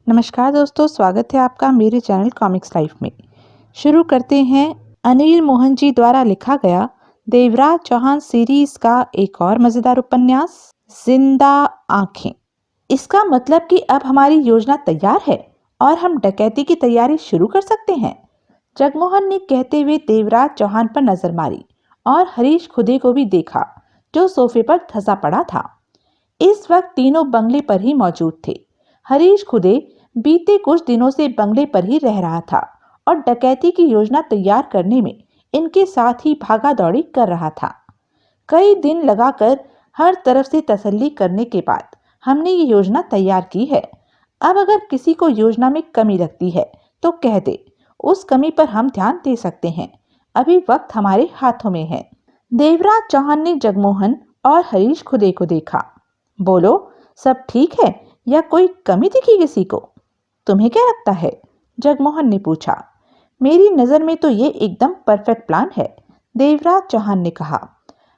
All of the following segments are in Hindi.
नमस्कार दोस्तों, स्वागत है आपका मेरे चैनल कॉमिक्स लाइफ में। शुरू करते हैं अनिल मोहन जी द्वारा लिखा गया देवराज चौहान सीरीज का एक और मजेदार उपन्यास जिंदा आंखें। इसका मतलब कि अब हमारी योजना तैयार है और हम डकैती की तैयारी शुरू कर सकते हैं, जगमोहन ने कहते हुए देवराज चौहान पर नजर मारी और हरीश खुदे को भी देखा जो सोफे पर धंसा पड़ा था। इस वक्त तीनों बंगले पर ही मौजूद थे। हरीश खुदे बीते कुछ दिनों से बंगले पर ही रह रहा था और डकैती की योजना तैयार करने में इनके साथ ही भागा दौड़ी कर रहा था। कई दिन लगाकर हर तरफ से तसल्ली करने के बाद हमने ये योजना तैयार की है। अब अगर किसी को योजना में कमी लगती है तो कह दे, उस कमी पर हम ध्यान दे सकते हैं। अभी वक्त हमारे हाथों में है। देवराज चौहान ने जगमोहन और हरीश खुदे को देखा। बोलो, सब ठीक है या कोई कमी दिखी किसी को? तुम्हें क्या लगता है? जगमोहन ने पूछा। मेरी नजर में तो ये एकदम परफेक्ट प्लान है, देवराज चौहान ने कहा।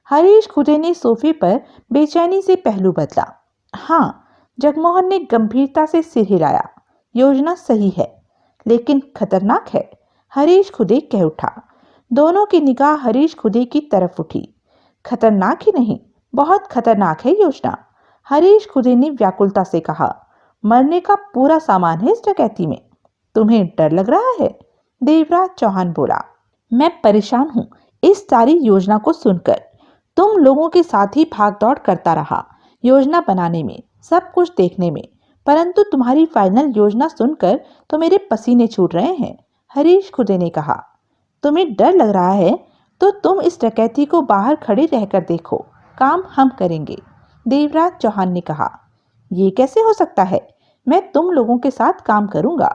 हरीश खुदे ने सोफे पर बेचैनी से पहलू बदला। हाँ, जगमोहन ने गंभीरता से सिर हिलाया। योजना सही है लेकिन खतरनाक है, हरीश खुदे कह उठा। दोनों की निगाह हरीश खुदे की तरफ उठी। खतरनाक ही नहीं, बहुत खतरनाक है योजना, हरीश खुदे ने व्याकुलता से कहा। मरने का पूरा सामान है इस डकैती में। तुम्हें डर लग रहा है? देवराज चौहान बोला। मैं परेशान हूँ इस सारी योजना को सुनकर। तुम लोगों के साथ ही भागदौड़ करता रहा, योजना बनाने में, सब कुछ देखने में, परंतु तुम्हारी फाइनल योजना सुनकर तो मेरे पसीने छूट रहे हैं, हरीश खुदे ने कहा। तुम्हें डर लग रहा है तो तुम इस डकैती को बाहर खड़े रहकर देखो, काम हम करेंगे, देवराज चौहान ने कहा। ये कैसे हो सकता है? मैं तुम लोगों के साथ काम करूंगा,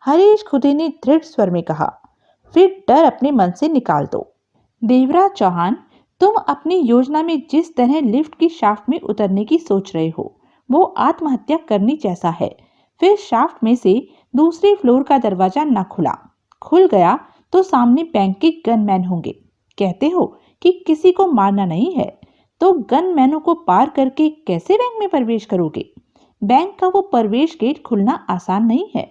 हरीश खुदे ने दृढ़ स्वर में कहा। फिर डर अपने मन से निकाल दो। देवराज चौहान, तुम अपनी योजना में जिस तरह लिफ्ट की शाफ्ट में उतरने की सोच रहे हो वो आत्महत्या करनी जैसा है। फिर शाफ्ट में से दूसरे फ्लोर का दरवाजा न खुल गया तो सामने बैंक के गनमैन होंगे। कहते हो कि किसी को मारना नहीं है, तो गनमैनों को पार करके कैसे बैंक में प्रवेश करोगे? बैंक का वो प्रवेश गेट खुलना आसान नहीं है।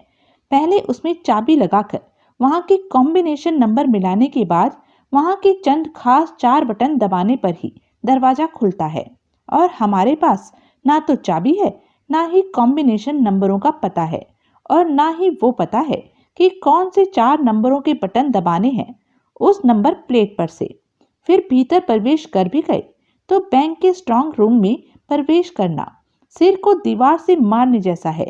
पहले उसमें चाबी लगाकर वहां के कॉम्बिनेशन नंबर मिलाने के बाद वहां के चंद खास 4 बटन दबाने पर ही दरवाजा खुलता है। और हमारे पास ना तो चाबी है, ना ही कॉम्बिनेशन नंबरों का पता है, और ना ही वो पता है कि कौन से 4 नंबरों के बटन दबाने हैं उस नंबर प्लेट पर से। फिर भीतर प्रवेश कर भी गए तो बैंक के स्ट्रांग रूम में प्रवेश करना सिर को दीवार से मारने जैसा है।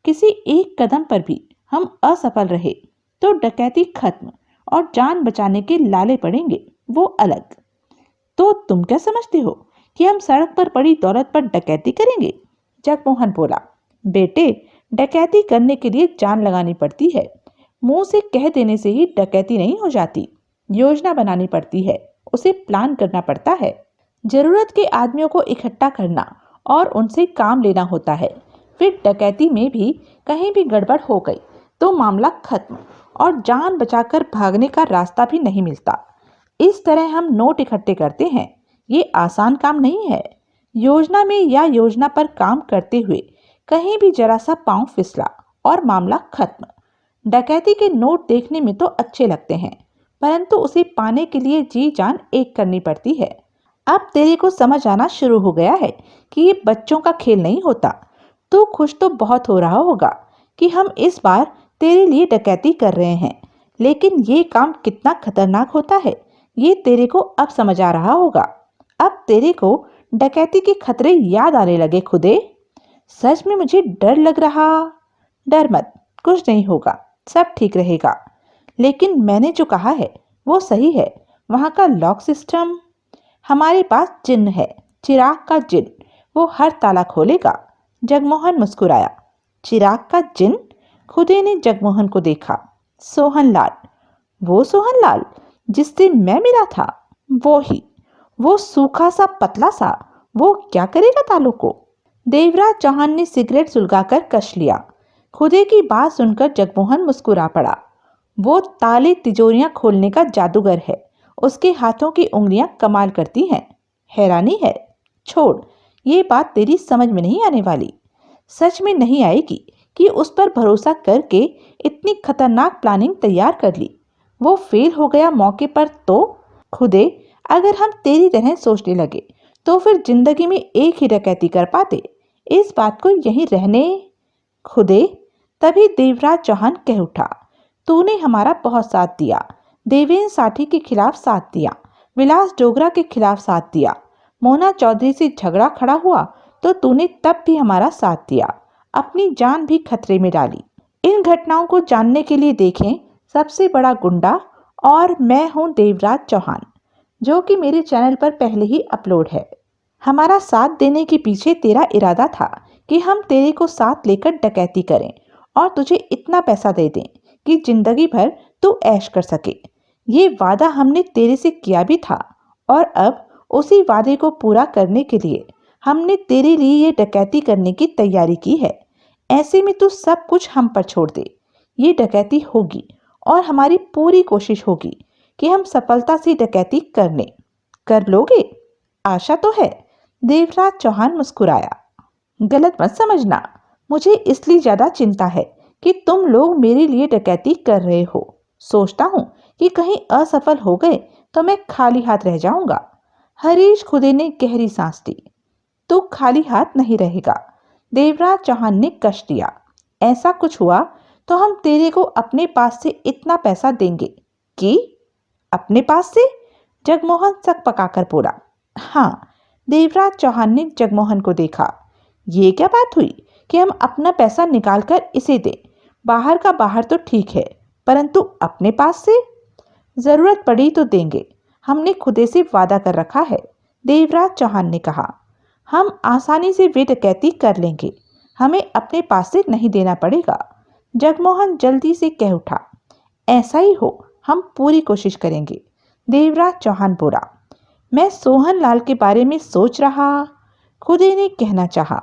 किसी एक कदम पर भी हम असफल रहे तो डकैती खत्म और जान बचाने के लाले पड़ेंगे, वो अलग। तो तुम क्या समझते हो कि हम सड़क पर पड़ी दौलत पर डकैती करेंगे? जगमोहन बोला। बेटे, डकैती करने के लिए जान लगानी पड़ती है, मुंह से कह देने से ही डकैती नहीं हो जाती। योजना बनानी पड़ती है, उसे प्लान करना पड़ता है, जरूरत के आदमियों को इकट्ठा करना और उनसे काम लेना होता है। फिर डकैती में भी कहीं भी गड़बड़ हो गई तो मामला खत्म और जान बचाकर भागने का रास्ता भी नहीं मिलता। इस तरह हम नोट इकट्ठे करते हैं, ये आसान काम नहीं है। योजना में या योजना पर काम करते हुए कहीं भी जरा सा पांव फिसला और मामला खत्म। डकैती के नोट देखने में तो अच्छे लगते हैं, परंतु उसे पाने के लिए जी जान एक करनी पड़ती है। अब तेरे को समझ आना शुरू हो गया है कि ये बच्चों का खेल नहीं होता। तू खुश तो बहुत हो रहा होगा कि हम इस बार तेरे लिए डकैती कर रहे हैं, लेकिन ये काम कितना खतरनाक होता है ये तेरे को अब समझ आ रहा होगा। अब तेरे को डकैती के खतरे याद आने लगे खुदे। सच में मुझे डर लग रहा। डर मत, कुछ नहीं होगा, सब ठीक रहेगा। लेकिन मैंने जो कहा है वो सही है। वहां का लॉक सिस्टम, हमारे पास जिन्न है, चिराग का जिन्न, वो हर ताला खोलेगा। जगमोहन मुस्कुराया। चिराग का जिन्न? खुदे ने जगमोहन को देखा। सोहनलाल, वो सोहनलाल जिससे मैं मिला था, वो ही। वो सूखा सा पतला सा, वो क्या करेगा तालों को? देवराज चौहान ने सिगरेट सुलगाकर कश लिया। खुदे की बात सुनकर जगमोहन मुस्कुरा पड़ा। वो ताले तिजोरियां खोलने का जादूगर है, उसके हाथों की उंगलियां कमाल करती हैं। हैरानी है? छोड़, ये बात तेरी समझ में नहीं आने वाली। सच में नहीं आएगी कि उस पर भरोसा करके इतनी खतरनाक प्लानिंग तैयार कर ली, वो फेल हो गया मौके पर तो? खुदे, अगर हम तेरी तरह सोचने लगे तो फिर जिंदगी में एक ही डकैती कर पाते। इस बात को यहीं रहने। खुदे, तभी देवराज चौहान कह उठा, तूने हमारा बहुत साथ दिया, देवेंद्र साठी के खिलाफ साथ दिया, विलास डोगरा के खिलाफ साथ दिया, मोना चौधरी से झगड़ा खड़ा हुआ तो तूने तब भी हमारा साथ दिया, अपनी जान भी खतरे में डाली। इन घटनाओं को जानने के लिए देखें सबसे बड़ा गुंडा और मैं हूं देवराज चौहान, जो कि मेरे चैनल पर पहले ही अपलोड है। हमारा साथ देने के पीछे तेरा इरादा था कि हम तेरे को साथ लेकर डकैती करें और तुझे इतना पैसा दे दें कि जिंदगी भर तू ऐश कर सके। ये वादा हमने तेरे से किया भी था और अब उसी वादे को पूरा करने के लिए हमने तेरे लिए ये डकैती करने की तैयारी की है। ऐसे में तू सब कुछ हम पर छोड़ दे। ये डकैती होगी और हमारी पूरी कोशिश होगी कि हम सफलता से डकैती करने। कर लोगे? आशा तो है। देवराज चौहान मुस्कुराया। गलत मत समझना, मुझे इसलिए ज्यादा चिंता है कि तुम लोग मेरे लिए डकैती कर रहे हो। सोचता हूँ कि कहीं असफल हो गए तो मैं खाली हाथ रह जाऊंगा। हरीश खुदे ने गहरी सांस ली। तू खाली हाथ नहीं रहेगा, देवराज चौहान ने कश दिया। ऐसा कुछ हुआ तो हम तेरे को अपने पास से इतना पैसा देंगे। कि अपने पास से? जगमोहन सक पकाकर बोला। हाँ, देवराज चौहान ने जगमोहन को देखा। ये क्या बात हुई कि हम अपना पैसा निकालकर इसे दें? बाहर का बाहर तो ठीक है, परंतु अपने पास से? जरूरत पड़ी तो देंगे, हमने खुदे से वादा कर रखा है, देवराज चौहान ने कहा। हम आसानी से वे डकैती कर लेंगे, हमें अपने पास से नहीं देना पड़ेगा। जगमोहन जल्दी से कह उठा। ऐसा ही हो, हम पूरी कोशिश करेंगे, देवराज चौहान बोला। मैं सोहन लाल के बारे में सोच रहा, खुदे ने कहना चाहा।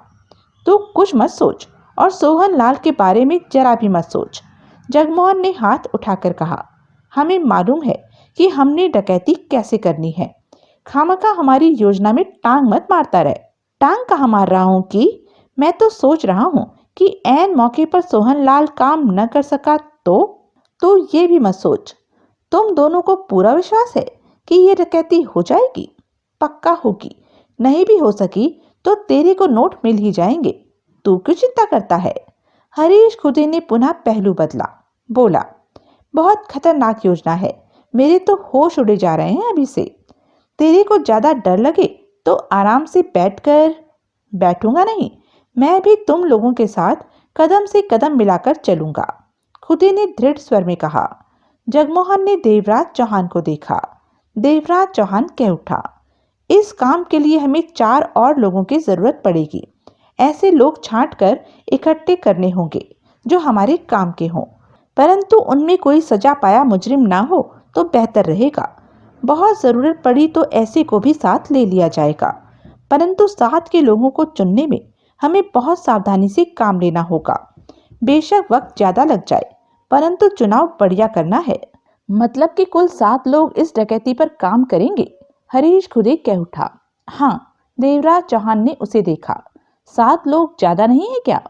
तू कुछ मत सोच और सोहन लाल के बारे में जरा भी मत सोच, जगमोहन ने हाथ उठाकर कहा। हमें मालूम है कि हमने डकैती कैसे करनी है, खामखा हमारी योजना में टांग मत मारता रहे। टांग कहाँ मार रहा हूँ कि मैं तो सोच रहा हूँ कि ऐन मौके पर सोहन लाल काम न कर सका तो ये भी मत सोच। तुम दोनों को पूरा विश्वास है कि ये डकैती हो जाएगी? पक्का होगी, नहीं भी हो सकी तो तेरे को नोट मिल ही जाएंगे। तू क्यों चिंता करता है? हरीश खुदे ने पुनः पहलू बदला, बोला। बहुत खतरनाक योजना है, मेरे तो होश उड़े जा रहे हैं अभी से। तेरे को ज्यादा डर लगे तो आराम से बैठूंगा नहीं, मैं भी तुम लोगों के साथ कदम से कदम मिलाकर चलूंगा, खुदे ने दृढ़ स्वर में कहा। जगमोहन ने देवराज चौहान को देखा। देवराज चौहान कह उठा। इस काम के लिए हमें 4 और लोगों की जरूरत पड़ेगी। ऐसे लोग छांट कर इकट्ठे करने होंगे जो हमारे काम के हों, परंतु उनमें कोई सजा पाया मुजरिम ना हो तो बेहतर रहेगा। बहुत जरूरत पड़ी तो ऐसे को भी साथ ले लिया जाएगा, परंतु साथ के लोगों को चुनने में हमें बहुत सावधानी से काम लेना होगा। बेशक वक्त ज्यादा लग जाए, परंतु चुनाव बढ़िया करना है। मतलब कि कुल 7 लोग इस डकैती पर काम करेंगे, हरीश खुदे कह उठा। हाँ, देवराज चौहान ने उसे देखा। 7 लोग ज्यादा नहीं है क्या?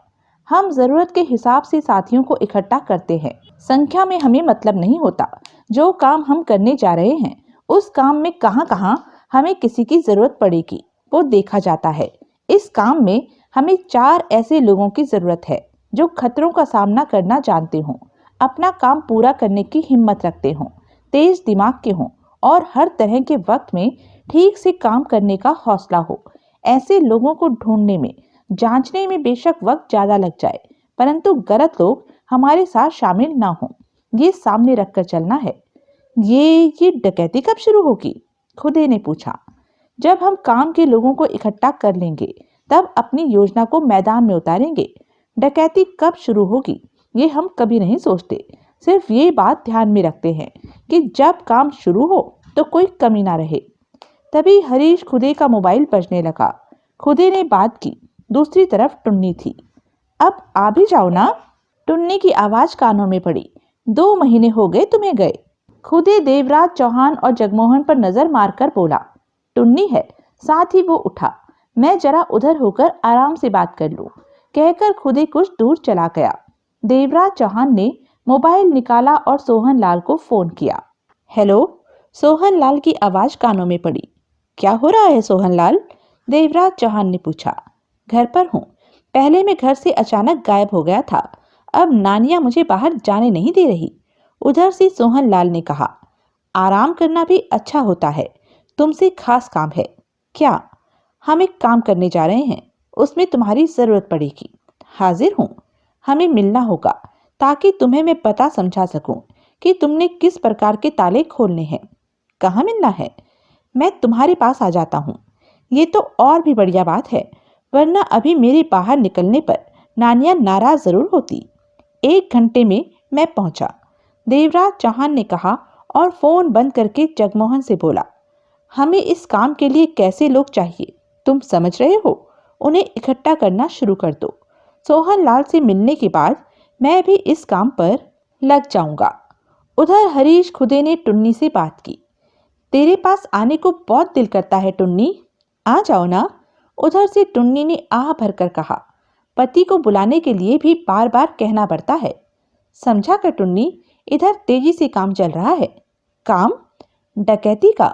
हम जरूरत के हिसाब से साथियों को इकट्ठा करते हैं, संख्या में हमें मतलब नहीं होता। जो काम हम करने जा रहे हैं उस काम में कहाँ कहाँ हमें किसी की जरूरत पड़ेगी वो देखा जाता है। इस काम में हमें 4 ऐसे लोगों की जरूरत है जो खतरों का सामना करना जानते हों, अपना काम पूरा करने की हिम्मत रखते हों, तेज दिमाग के हों और हर तरह के वक्त में ठीक से काम करने का हौसला हो। ऐसे लोगों को ढूंढने में, जांचने में बेशक वक्त ज्यादा लग जाए, परंतु गलत लोग हमारे साथ शामिल ना हों, ये सामने रखकर चलना है। ये डकैती कब शुरू होगी? खुदे ने पूछा। जब हम काम के लोगों को इकट्ठा कर लेंगे तब अपनी योजना को मैदान में उतारेंगे। डकैती कब शुरू होगी ये हम कभी नहीं सोचते, सिर्फ ये बात ध्यान में रखते हैं कि जब काम शुरू हो तो कोई कमी ना रहे। तभी हरीश खुदे का मोबाइल बजने लगा। खुदे ने बात की। दूसरी तरफ टुन्नी थी। अब आ भी जाओ ना, टुन्नी की आवाज कानों में पड़ी। 2 महीने हो गए तुम्हें गए। खुदे देवराज चौहान और जगमोहन पर नजर मारकर बोला। टुन्नी है, साथ ही वो उठा। मैं जरा उधर होकर आराम से बात कर लूं। कहकर खुद ही कुछ दूर चला गया। देवराज चौहान ने मोबाइल निकाला और सोहनलाल को फोन किया। हेलो, सोहनलाल की आवाज कानों में पड़ी। क्या हो रहा है सोहनलाल? देवराज चौहान ने पूछा। घर पर हूँ। पहले मैं घर से अचानक गायब हो गया था। अब नानिया मुझे बाहर जाने नहीं दे रही। उधर से सोहनलाल ने कहा। आराम करना भी अच्छा होता है। तुमसे खास काम है। क्या? हम एक काम करने जा रहे हैं, उसमें तुम्हारी जरूरत पड़ेगी। हाजिर हूँ। हमें मिलना होगा ताकि तुम्हें मैं पता समझा सकूं कि तुमने किस प्रकार के ताले खोलने हैं। कहाँ मिलना है? मैं तुम्हारे पास आ जाता हूँ। ये तो और भी बढ़िया बात है, वरना अभी मेरे बाहर निकलने पर नानिया नाराज जरूर होती। 1 घंटे में मैं पहुंचा, देवराज चौहान ने कहा और फोन बंद करके जगमोहन से बोला। हमें इस काम के लिए कैसे लोग चाहिए, तुम समझ रहे हो? उन्हें इकट्ठा करना शुरू कर दो। सोहनलाल से मिलने के बाद मैं भी इस काम पर लग जाऊंगा। उधर हरीश खुदे ने टुन्नी से बात की। तेरे पास आने को बहुत दिल करता है टुन्नी, आ जाओ ना। उधर से टुन्नी ने आह भरकर कहा। पति को बुलाने के लिए भी बार बार कहना पड़ता है। समझा कर टुन्नी, इधर तेजी से काम चल रहा है। काम? डकैती का।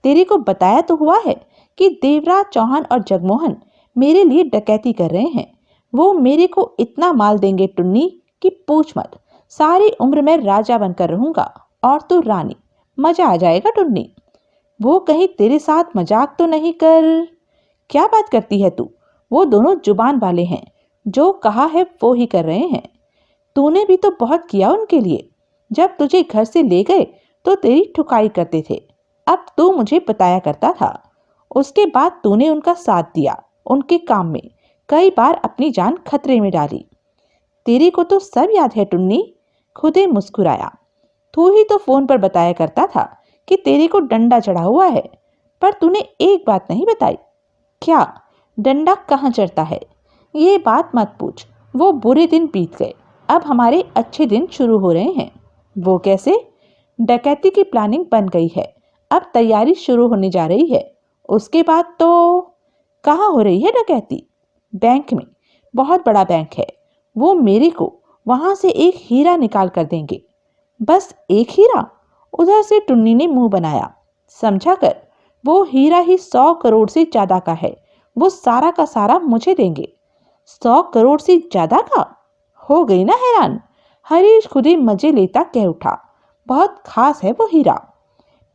तेरे को बताया तो हुआ है कि देवराज चौहान और जगमोहन मेरे लिए डकैती कर रहे हैं। वो मेरे को इतना माल देंगे टुन्नी कि पूछ मत। सारी उम्र मैं राजा बनकर रहूंगा और तू रानी। मजा आ जाएगा टुन्नी। वो कहीं तेरे साथ मजाक तो नहीं कर? क्या बात करती है तू? वो दोनों जुबान वाले हैं, जो कहा है वो ही कर रहे हैं। तूने भी तो बहुत किया उनके लिए। जब तुझे घर से ले गए तो तेरी ठुकाई करते थे। अब तू मुझे बताया करता था। उसके बाद तूने उनका साथ दिया, उनके काम में कई बार अपनी जान खतरे में डाली। तेरे को तो सब याद है टुन्नी। खुदे मुस्कुराया। तू ही तो फोन पर बताया करता था कि तेरे को डंडा चढ़ा हुआ है, पर तूने एक बात नहीं बताई। क्या? डंडा कहाँ चढ़ता है? ये बात मत पूछ। वो बुरे दिन बीत गए, अब हमारे अच्छे दिन शुरू हो रहे हैं। वो कैसे? डकैती की प्लानिंग बन गई है, अब तैयारी शुरू होने जा रही है। उसके बाद तो कहाँ हो रही है डकैती? बैंक में। बहुत बड़ा बैंक है। वो मेरे को वहां से एक हीरा निकाल कर देंगे। बस एक हीरा? उधर से टुन्नी ने मुंह बनाया। समझा कर, वो हीरा ही 100 करोड़ से ज्यादा का है। वो सारा का सारा मुझे देंगे। 100 करोड़ से ज्यादा का? हो गई ना हैरान। हरीश खुद ही मजे लेता कह उठा। बहुत खास है वो हीरा।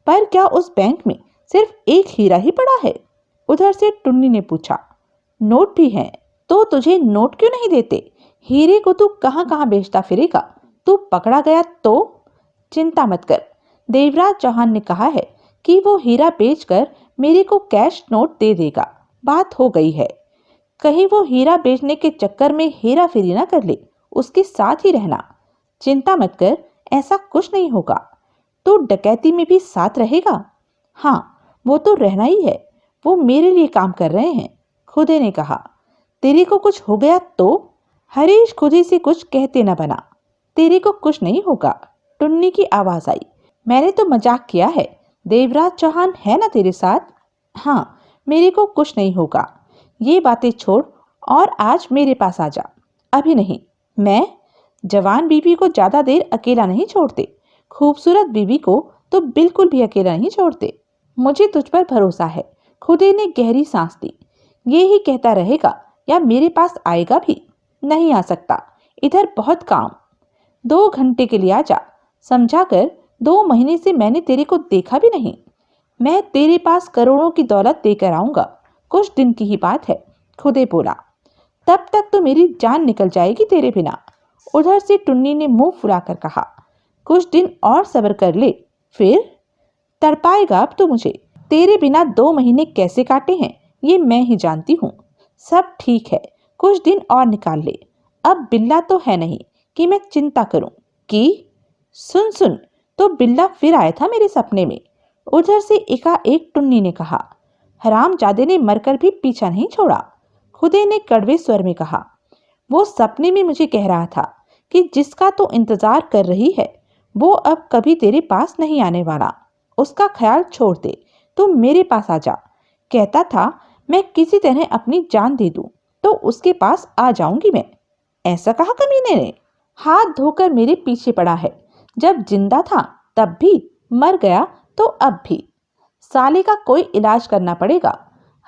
पर क्या उस बैंक में सिर्फ एक हीरा ही पड़ा है? उधर से टुन्नी ने पूछा। नोट भी हैं। तो तुझे नोट क्यों नहीं देते? हीरे को तू कहाँ कहाँ बेचता फिरेगा? तू पकड़ा गया तो? चिंता मत कर। देवराज चौहान ने कहा है कि वो हीरा बेचकर मेरे को कैश नोट दे देगा। बात हो गई है। कहीं वो हीरा बेचने के चक्कर में हेरा फेरी ना कर ले। उसके साथ ही रहना। चिंता मत कर, ऐसा कुछ नहीं होगा। तो डकैती में भी साथ रहेगा? हाँ, वो तो रहना ही है। वो मेरे लिए काम कर रहे हैं, खुदे ने कहा। तेरे को कुछ हो गया तो? हरीश खुदी से कुछ कहते न बना। तेरे को कुछ नहीं होगा, टुन्नी की आवाज आई। मैंने तो मजाक किया है। देवराज चौहान है ना तेरे साथ? हाँ, मेरे को कुछ नहीं होगा। ये बातें छोड़ और आज मेरे पास आ जा। अभी नहीं। मैं? जवान बीवी को ज्यादा देर अकेला नहीं छोड़ते। खूबसूरत बीवी को तो बिल्कुल भी अकेला नहीं छोड़ते। मुझे तुझ पर भरोसा है। खुदे ने गहरी सांस ली। ये ही कहता रहेगा या मेरे पास आएगा भी? नहीं आ सकता। इधर बहुत काम। 2 घंटे के लिए आ जा। समझा कर, 2 महीने से मैंने तेरे को देखा भी नहीं। मैं तेरे पास करोड़ों की दौलत देकर आऊंगा। कुछ दिन की ही बात है, खुदे बोला। तब तक तो मेरी जान निकल जाएगी तेरे बिना। उधर से टुन्नी ने मुंह फुलाकर कहा। कुछ दिन और सब्र कर ले, फिर? तड़पाएगा अब तो मुझे। तेरे बिना 2 महीने कैसे काटे हैं ये मैं ही जानती हूँ। सब ठीक है, कुछ दिन और निकाल ले। अब बिल्ला तो है नहीं कि मैं चिंता करूं कि। सुन सुन, तो बिल्ला फिर आया था मेरे सपने में। उधर से एकाएक टुन्नी ने कहा। हरामजादे ने मरकर भी पीछा नहीं छोड़ा, खुदे ने कड़वे स्वर में कहा। वो सपने में मुझे कह रहा था कि जिसका तो इंतजार कर रही है वो अब कभी तेरे पास नहीं आने वाला। उसका ख्याल छोड़ दे, तुम मेरे पास आ जा। कहता था मैं किसी तरह अपनी जान दे दूं। तो उसके पास आ जाऊंगी मैं। ऐसा कहा कमीने ने। हाथ धोकर मेरे पीछे पड़ा है। जब जिंदा था तब भी, मर गया तो अब भी। साले का कोई इलाज करना पड़ेगा।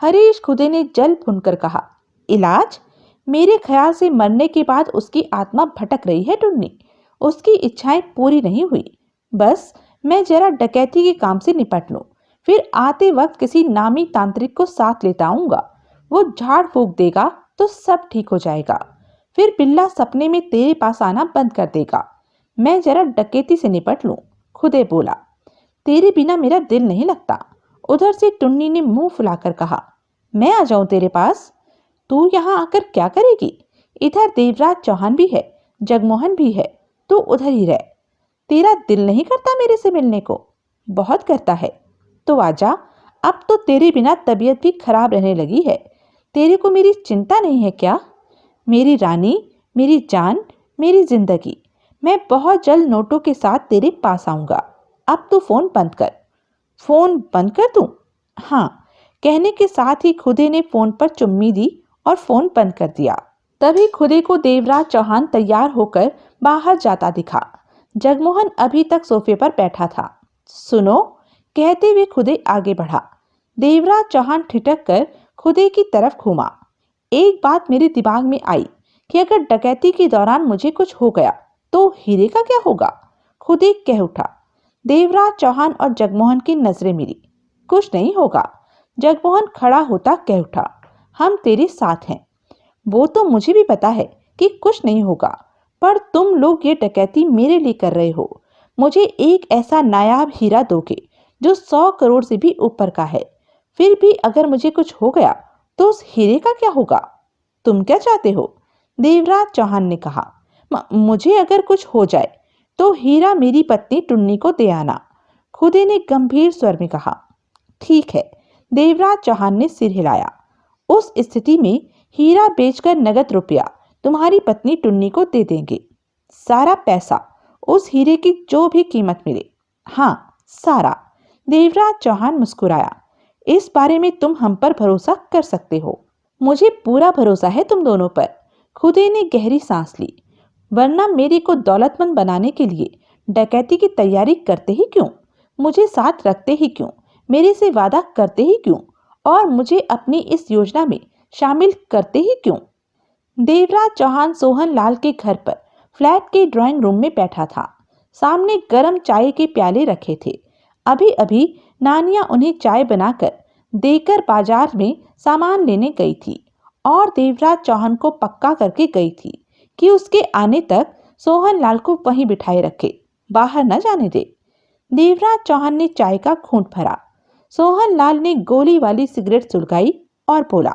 हरीश खुदे ने जल भुनकर कहा। इलाज? मेरे ख्याल से मरने के बाद उसकी आत्मा भटक रही है टुन्नी। उसकी इच्छाएं पूरी नहीं हुई। बस मैं जरा डकैती के काम से निपट लूं, फिर आते वक्त किसी नामी तांत्रिक को साथ लेता आऊंगा। वो झाड़ फूंक देगा तो सब ठीक हो जाएगा। फिर बिल्ला सपने में तेरे पास आना बंद कर देगा। मैं जरा डकैती से निपट लूं। खुदे बोला। तेरे बिना मेरा दिल नहीं लगता। उधर से टुन्नी ने मुंह फुलाकर कहा। मैं आ जाऊं तेरे पास? तू यहाँ आकर क्या करेगी? इधर देवराज चौहान भी है, जगमोहन भी है। तू उधर ही रह। तेरा दिल नहीं करता मेरे से मिलने को? बहुत करता है। तो आजा। अब तो तेरे बिना तबीयत भी खराब रहने लगी है। तेरे को मेरी चिंता नहीं है क्या? मेरी रानी, मेरी जान, मेरी जिंदगी। मैं बहुत जल्द नोटों के साथ तेरे पास आऊंगा। अब तू फोन बंद कर। फोन बंद कर दूं? हाँ। कहने के साथ ही खुदे ने फोन पर चुम्मी दी और फोन बंद कर दिया। तभी खुदे को देवराज चौहान तैयार होकर बाहर जाता दिखा। जगमोहन अभी तक सोफे पर बैठा था। सुनो, कहते हुए खुदे आगे बढ़ा। देवराज चौहान ठिठक कर खुदे की तरफ घूमा। एक बात मेरे दिमाग में आई कि अगर डकैती के दौरान मुझे कुछ हो गया तो हीरे का क्या होगा? खुदे कह उठा। देवराज चौहान और जगमोहन की नजरें मिली। कुछ नहीं होगा। जगमोहन खड़ा होता कह उठा। हम तेरे साथ हैं। वो तो मुझे भी पता है कि कुछ नहीं होगा, पर तुम लोग ये डकैती मेरे लिए कर रहे हो। मुझे एक ऐसा नायाब हीरा दोगे जो 100 करोड़ से भी ऊपर का है। फिर भी अगर मुझे कुछ हो गया तो उस हीरे का क्या होगा? तुम क्या चाहते हो? देवराज चौहान ने कहा। मुझे अगर कुछ हो जाए तो हीरा मेरी पत्नी टुन्नी को दे आना। खुदे ने गंभीर स्वर में कहा। ठीक है। देवराज चौहान ने सिर हिलाया। उस स्थिति में हीरा बेचकर नगद रुपया तुम्हारी पत्नी टुन्नी को दे देंगे। सारा पैसा, उस हीरे की जो भी कीमत मिले। हाँ, सारा। देवराज चौहान मुस्कुराया। इस बारे में तुम हम पर भरोसा कर सकते हो। मुझे पूरा भरोसा है तुम दोनों पर। खुदे ने गहरी सांस ली। वरना मेरे को दौलतमंद बनाने के लिए डकैती की तैयारी करते ही क्यों? मुझे साथ रखते ही क्यों? मेरे से वादा करते ही क्यों? और मुझे अपनी इस योजना में शामिल करते ही क्यों? देवराज चौहान सोहन लाल के घर पर फ्लैट के ड्राइंग रूम में बैठा था। सामने गर्म चाय के प्याले रखे थे। अभी अभी नानिया उन्हें चाय बनाकर देकर बाजार में सामान लेने गई थी और देवराज चौहान को पक्का करके गई थी कि उसके आने तक सोहन लाल को वहीं बिठाए रखे, बाहर न जाने दे। देवराज चौहान ने चाय का घूंट भरा। सोहन लाल ने गोली वाली सिगरेट सुलगाई और बोला।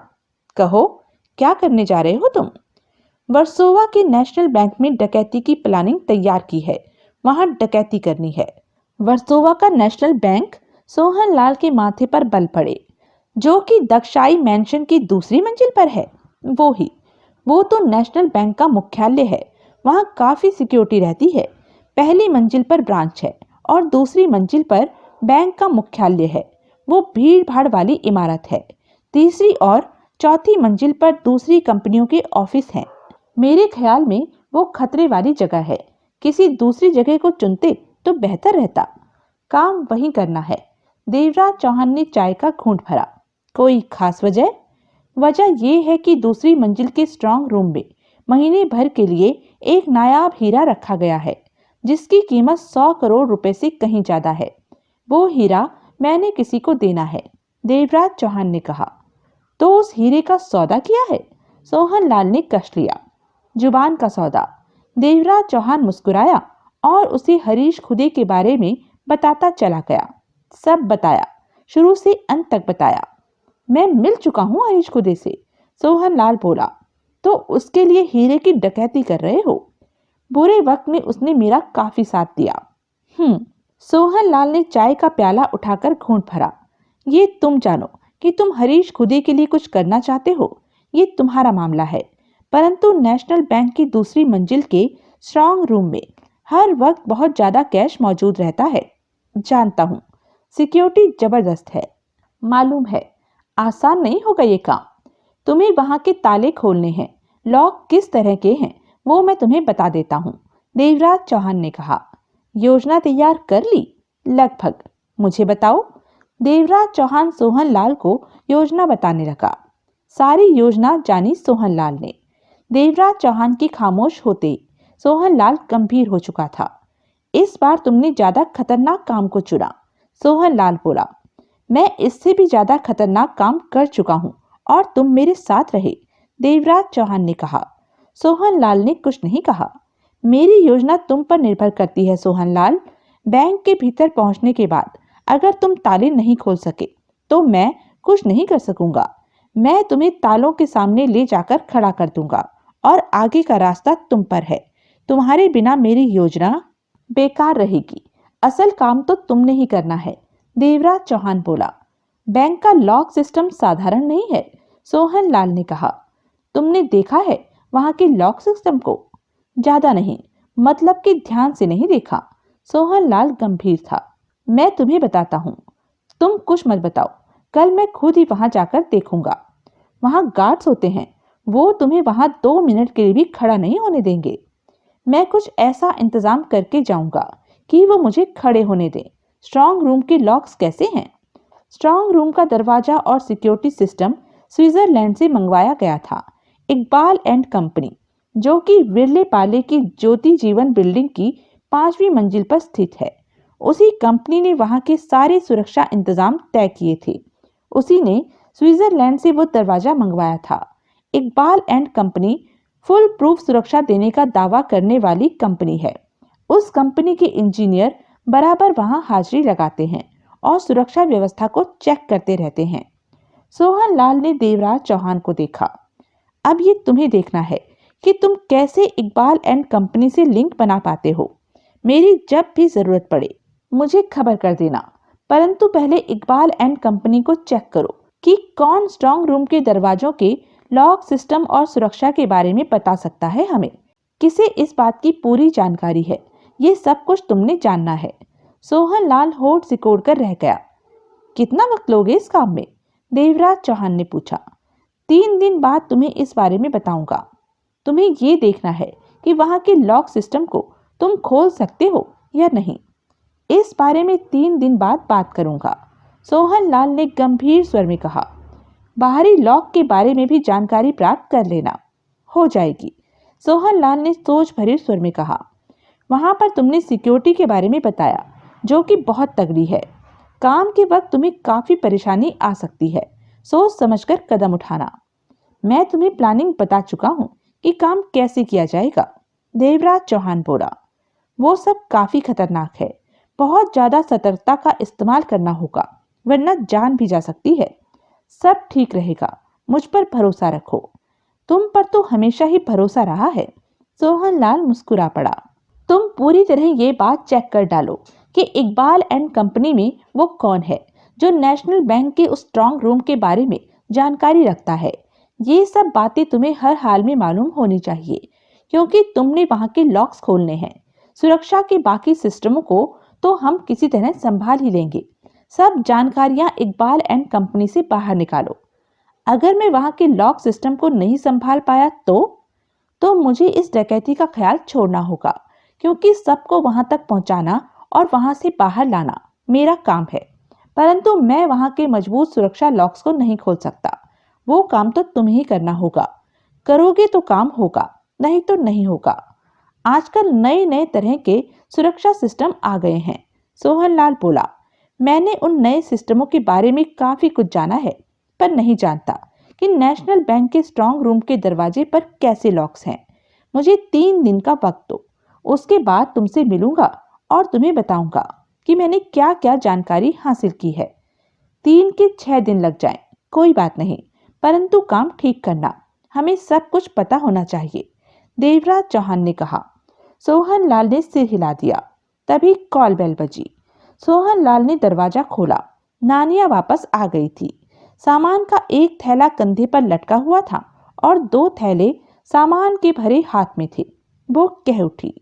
कहो, क्या करने जा रहे हो तुम? वर्सोवा के नेशनल बैंक में डकैती की प्लानिंग तैयार की है। वहां डकैती करनी है। वर्सोवा का नेशनल बैंक? सोहन लाल के माथे पर बल पड़े। जो कि दक्षाई मैंशन की दूसरी मंजिल पर है। वो ही। वो तो नेशनल बैंक का मुख्यालय है। वहां काफी सिक्योरिटी रहती है। पहली मंजिल पर ब्रांच है और दूसरी मंजिल पर बैंक का मुख्यालय है। वो भीड़ भाड़ वाली इमारत है। तीसरी और चौथी मंजिल पर दूसरी कंपनियों के ऑफिस हैं। मेरे ख्याल में वो खतरे वाली जगह है। किसी दूसरी जगह को चुनते तो बेहतर रहता। काम वहीं करना है। देवराज चौहान ने चाय का घूंट भरा। कोई खास वजह? वजह यह है कि दूसरी मंजिल के स्ट्रांग रूम में महीने भर के लिए एक नायाब हीरा रखा गया है, जिसकी कीमत 100 करोड़ रुपए से कहीं ज्यादा है। वो हीरा मैंने किसी को देना है। देवराज चौहान ने कहा। तो उस हीरे का सौदा किया है? सोहन लाल ने कश लिया। जुबान का सौदा। देवराज चौहान मुस्कुराया और उसे हरीश खुदे के बारे में बताता चला गया। सब बताया, शुरू से अंत तक बताया। मैं मिल चुका हूं हरीश खुदे से। सोहन लाल बोला। तो उसके लिए हीरे की डकैती कर रहे हो? बुरे वक्त में उसने मेरा काफी साथ दिया। सोहन लाल ने चाय का प्याला उठाकर घूंट भरा। ये तुम जानो कि तुम हरीश खुदे के लिए कुछ करना चाहते हो। ये तुम्हारा मामला है। परंतु नेशनल बैंक की दूसरी मंजिल के स्ट्रांग रूम में हर वक्त बहुत ज्यादा कैश मौजूद रहता है। जानता हूँ। सिक्योरिटी जबरदस्त है। मालूम है। आसान नहीं होगा ये काम। तुम्हें वहां के ताले खोलने हैं। लॉक किस तरह के हैं वो मैं तुम्हें बता देता हूँ, देवराज चौहान ने कहा। योजना तैयार कर ली? लगभग। मुझे बताओ। देवराज चौहान सोहनलाल को योजना बताने लगा। सारी योजना जानी सोहनलाल ने। देवराज चौहान की खामोश होते सोहनलाल गंभीर हो चुका था। इस बार तुमने ज्यादा खतरनाक काम को चुना, सोहनलाल बोला। मैं इससे भी ज्यादा खतरनाक काम कर चुका हूँ और तुम मेरे साथ रहे, देवराज चौहान ने कहा। सोहनलाल ने कुछ नहीं कहा। मेरी योजना तुम पर निर्भर करती है सोहनलाल। बैंक के भीतर पहुंचने के बाद अगर तुम ताले नहीं खोल सके तो मैं कुछ नहीं कर सकूंगा। मैं तुम्हें तालों के सामने ले जाकर खड़ा कर दूंगा और आगे का रास्ता तुम पर है। तुम्हारे बिना मेरी योजना बेकार रहेगी। असल काम तो तुमने ही करना है, देवराज चौहान बोला। बैंक का लॉक सिस्टम साधारण नहीं है, सोहनलाल ने कहा। तुमने देखा है वहां के लॉक सिस्टम को? ज्यादा नहीं, मतलब कि ध्यान से नहीं देखा, सोहनलाल गंभीर था। मैं तुम्हें बताता हूँ, तुम कुछ मत बताओ। कल मैं खुद ही वहां जाकर देखूंगा। वहां गार्ड्स होते हैं, वो तुम्हें वहां 2 मिनट के लिए भी खड़ा नहीं होने देंगे। मैं कुछ ऐसा इंतजाम करके जाऊंगा कि वो मुझे खड़े होने दें। स्ट्रांग रूम के लॉक्स कैसे हैं? स्ट्रांग रूम का दरवाजा और सिक्योरिटी सिस्टम स्विट्जरलैंड से मंगवाया गया था। इकबाल एंड कंपनी, जो कि विरले पाले की ज्योति जीवन बिल्डिंग की 5वीं मंजिल पर स्थित है, उसी कंपनी ने वहां के सारे सुरक्षा इंतजाम तय किए थे। उसी ने स्विट्जरलैंड से वो दरवाजा मंगवाया था। Iqbal and company full proof सुरक्षा देने का दावा करने वाली कंपनी है। उस कंपनी के इंजीनियर बराबर वहां हाजिरी लगाते हैं और सुरक्षा व्यवस्था को चेक करते रहते हैं। सोहनलाल ने देवराज चौहान को देखा। अब ये तुम्हें देखना है कि तुम कैसे इकबाल एंड कंपनी से लिंक बना पाते हो। मेरी जब भी जरूरत पड़े मुझे खबर कर देना, परंतु पहले इकबाल एंड कंपनी को चेक करो कि कौन स्ट्रांग रूम के दरवाजों के लॉक सिस्टम और सुरक्षा के बारे में बता सकता है हमें। किसे इस बात की पूरी जानकारी है, ये सब कुछ तुमने जानना है। सोहनलाल होठ सिकोड़ कर रह गया। कितना वक्त लोगे इस काम में, देवराज चौहान ने पूछा। 3 दिन बाद तुम्हें इस बारे में बताऊंगा। तुम्हें ये देखना है कि वहां के लॉक सिस्टम को तुम खोल सकते हो या नहीं। इस बारे में 3 दिन बाद बात करूंगा, सोहनलाल ने गंभीर स्वर में कहा। बाहरी लॉक के बारे में भी जानकारी प्राप्त कर लेना। हो जाएगी, सोहनलाल ने सोच भरे स्वर में कहा। वहां पर तुमने सिक्योरिटी के बारे में बताया, जो कि बहुत तगड़ी है। काम के वक्त तुम्हें काफी परेशानी आ सकती है, सोच समझकर कदम उठाना। मैं तुम्हें प्लानिंग बता चुका हूँ कि काम कैसे किया जाएगा, देवराज चौहान बोला। वो सब काफी खतरनाक है, बहुत ज्यादा सतर्कता का इस्तेमाल करना होगा, वरना जान भी जा सकती है। सब ठीक रहेगा, मुझ पर भरोसा रखो। तुम पर तो हमेशा ही भरोसा रहा है, सोहनलाल मुस्कुरा पड़ा। तुम पूरी तरह ये बात चेक कर डालो कि इकबाल एंड कंपनी में वो कौन है जो नेशनल बैंक के उस स्ट्रांग रूम के बारे में जानकारी रखता है। ये सब बातें तुम्हें हर हाल में मालूम होनी चाहिए, क्योंकि तुमने वहां के लॉक्स खोलने हैं। सुरक्षा के बाकी सिस्टमों को तो हम किसी तरह संभाल ही लेंगे। सब जानकारियां इकबाल एंड कंपनी से बाहर निकालो। अगर मैं वहां के लॉक सिस्टम को नहीं संभाल पाया तो मुझे इस डकैती का ख्याल छोड़ना होगा, क्योंकि सबको वहां तक पहुंचाना और वहां से बाहर लाना मेरा काम है। परंतु मैं वहां के मजबूत सुरक्षा लॉक्स को नहीं खोल सकता। वो काम तो तुम्हें ही करना होगा। करोगे तो काम होगा, नहीं तो नहीं होगा। आजकल नए नए तरह के सुरक्षा सिस्टम आ गए हैं, सोहनलाल बोला। मैंने उन नए सिस्टमों के बारे में काफी कुछ जाना है, पर नहीं जानता कि नेशनल बैंक के स्ट्रांग रूम के दरवाजे पर कैसे लॉक्स हैं। मुझे 3 दिन का वक्त दो, उसके बाद तुमसे मिलूंगा और तुम्हें बताऊंगा कि मैंने क्या क्या जानकारी हासिल की है। 3 के 6 दिन लग जाएं, कोई बात नहीं, परंतु काम ठीक करना। हमें सब कुछ पता होना चाहिए, देवराज चौहान ने कहा। सोहनलाल ने सिर हिला दिया। तभी कॉल बेल बजी। सोहनलाल ने दरवाजा खोला। नानिया वापस आ गई थी। सामान का एक थैला कंधे पर लटका हुआ था और 2 थैले सामान के भरे हाथ में थे। वो कह उठी,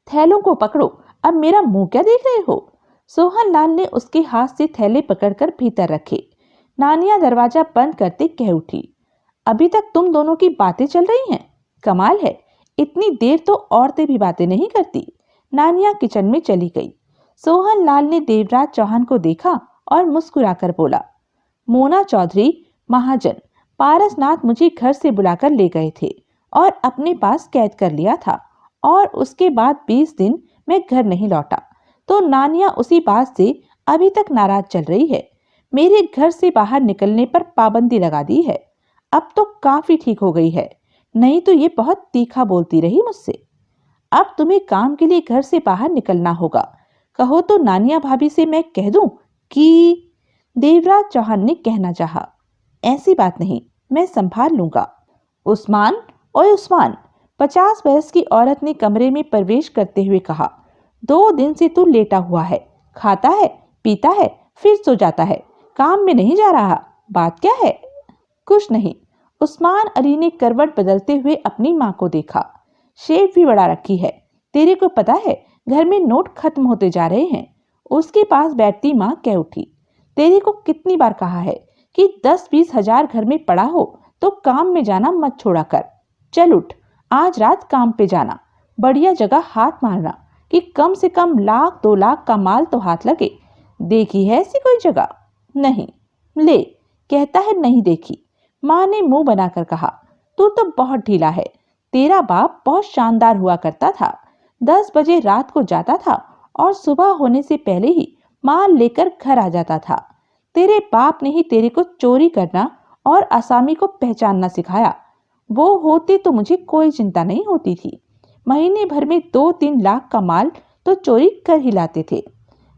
थैलों को पकड़ो, अब मेरा मुंह क्या देख रहे हो? सोहनलाल ने उसके हाथ से थैले पकड़कर भीतर रखे। नानिया दरवाजा बंद करते कह उठी, अभी तक तुम दोनों की बातें चल रही हैं। कमाल है, इतनी देर तो औरतें भी बातें नहीं करती। नानिया किचन में चली गई। सोहन लाल ने देवराज चौहान को देखा और मुस्कुराकर बोला, मोना चौधरी महाजन पारसनाथ मुझे घर से बुलाकर ले गए थे और अपने पास कैद कर लिया था, और उसके बाद 20 दिन मैं घर नहीं लौटा। तो नानिया उसी बात से अभी तक नाराज चल रही है। मेरे घर से बाहर निकलने पर पाबंदी लगा दी है। अब तो काफी ठीक हो गई है, नहीं तो ये बहुत तीखा बोलती रही मुझसे। अब तुम्हें काम के लिए घर से बाहर निकलना होगा। कहो तो नानिया भाभी से मैं कह दूं कि... देवराज चौहान ने कहना चाहा। ऐसी बात नहीं, मैं संभाल लूंगा। उस्मान, ओए उस्मान, 50 बरस की औरत ने कमरे में प्रवेश करते हुए कहा। 2 दिन से तू लेटा हुआ है, खाता है, पीता है, फिर सो जाता है, काम में नहीं जा रहा। बात क्या है? कुछ नहीं। उस्मान अली ने करवट बदलते हुए अपनी माँ को देखा। शेव भी बढ़ा रखी है। तेरे को पता है घर में नोट खत्म होते जा रहे हैं। उसके पास बैठती माँ कह उठी, तेरे को कितनी बार कहा है कि 10-20 हजार घर में पड़ा हो तो काम में जाना मत छोड़ा कर। चल उठ, आज रात काम पे जाना। बढ़िया जगह हाथ मारना कि कम से कम 1-2 लाख का माल तो हाथ लगे। देखी है ऐसी कोई जगह? नहीं। ले, कहता है नहीं देखी। माँ ने मुंह बनाकर कहा, तू तो बहुत ढीला है। तेरा बाप बहुत शानदार हुआ करता था। 10 बजे रात को जाता था और सुबह होने से पहले ही माल लेकर घर आ जाता था। तेरे बाप ने ही तेरे को चोरी करना और असामी को पहचानना सिखाया। वो होती तो मुझे कोई चिंता नहीं होती थी। महीने भर में 2-3 लाख का माल तो चोरी कर ही लाते थे।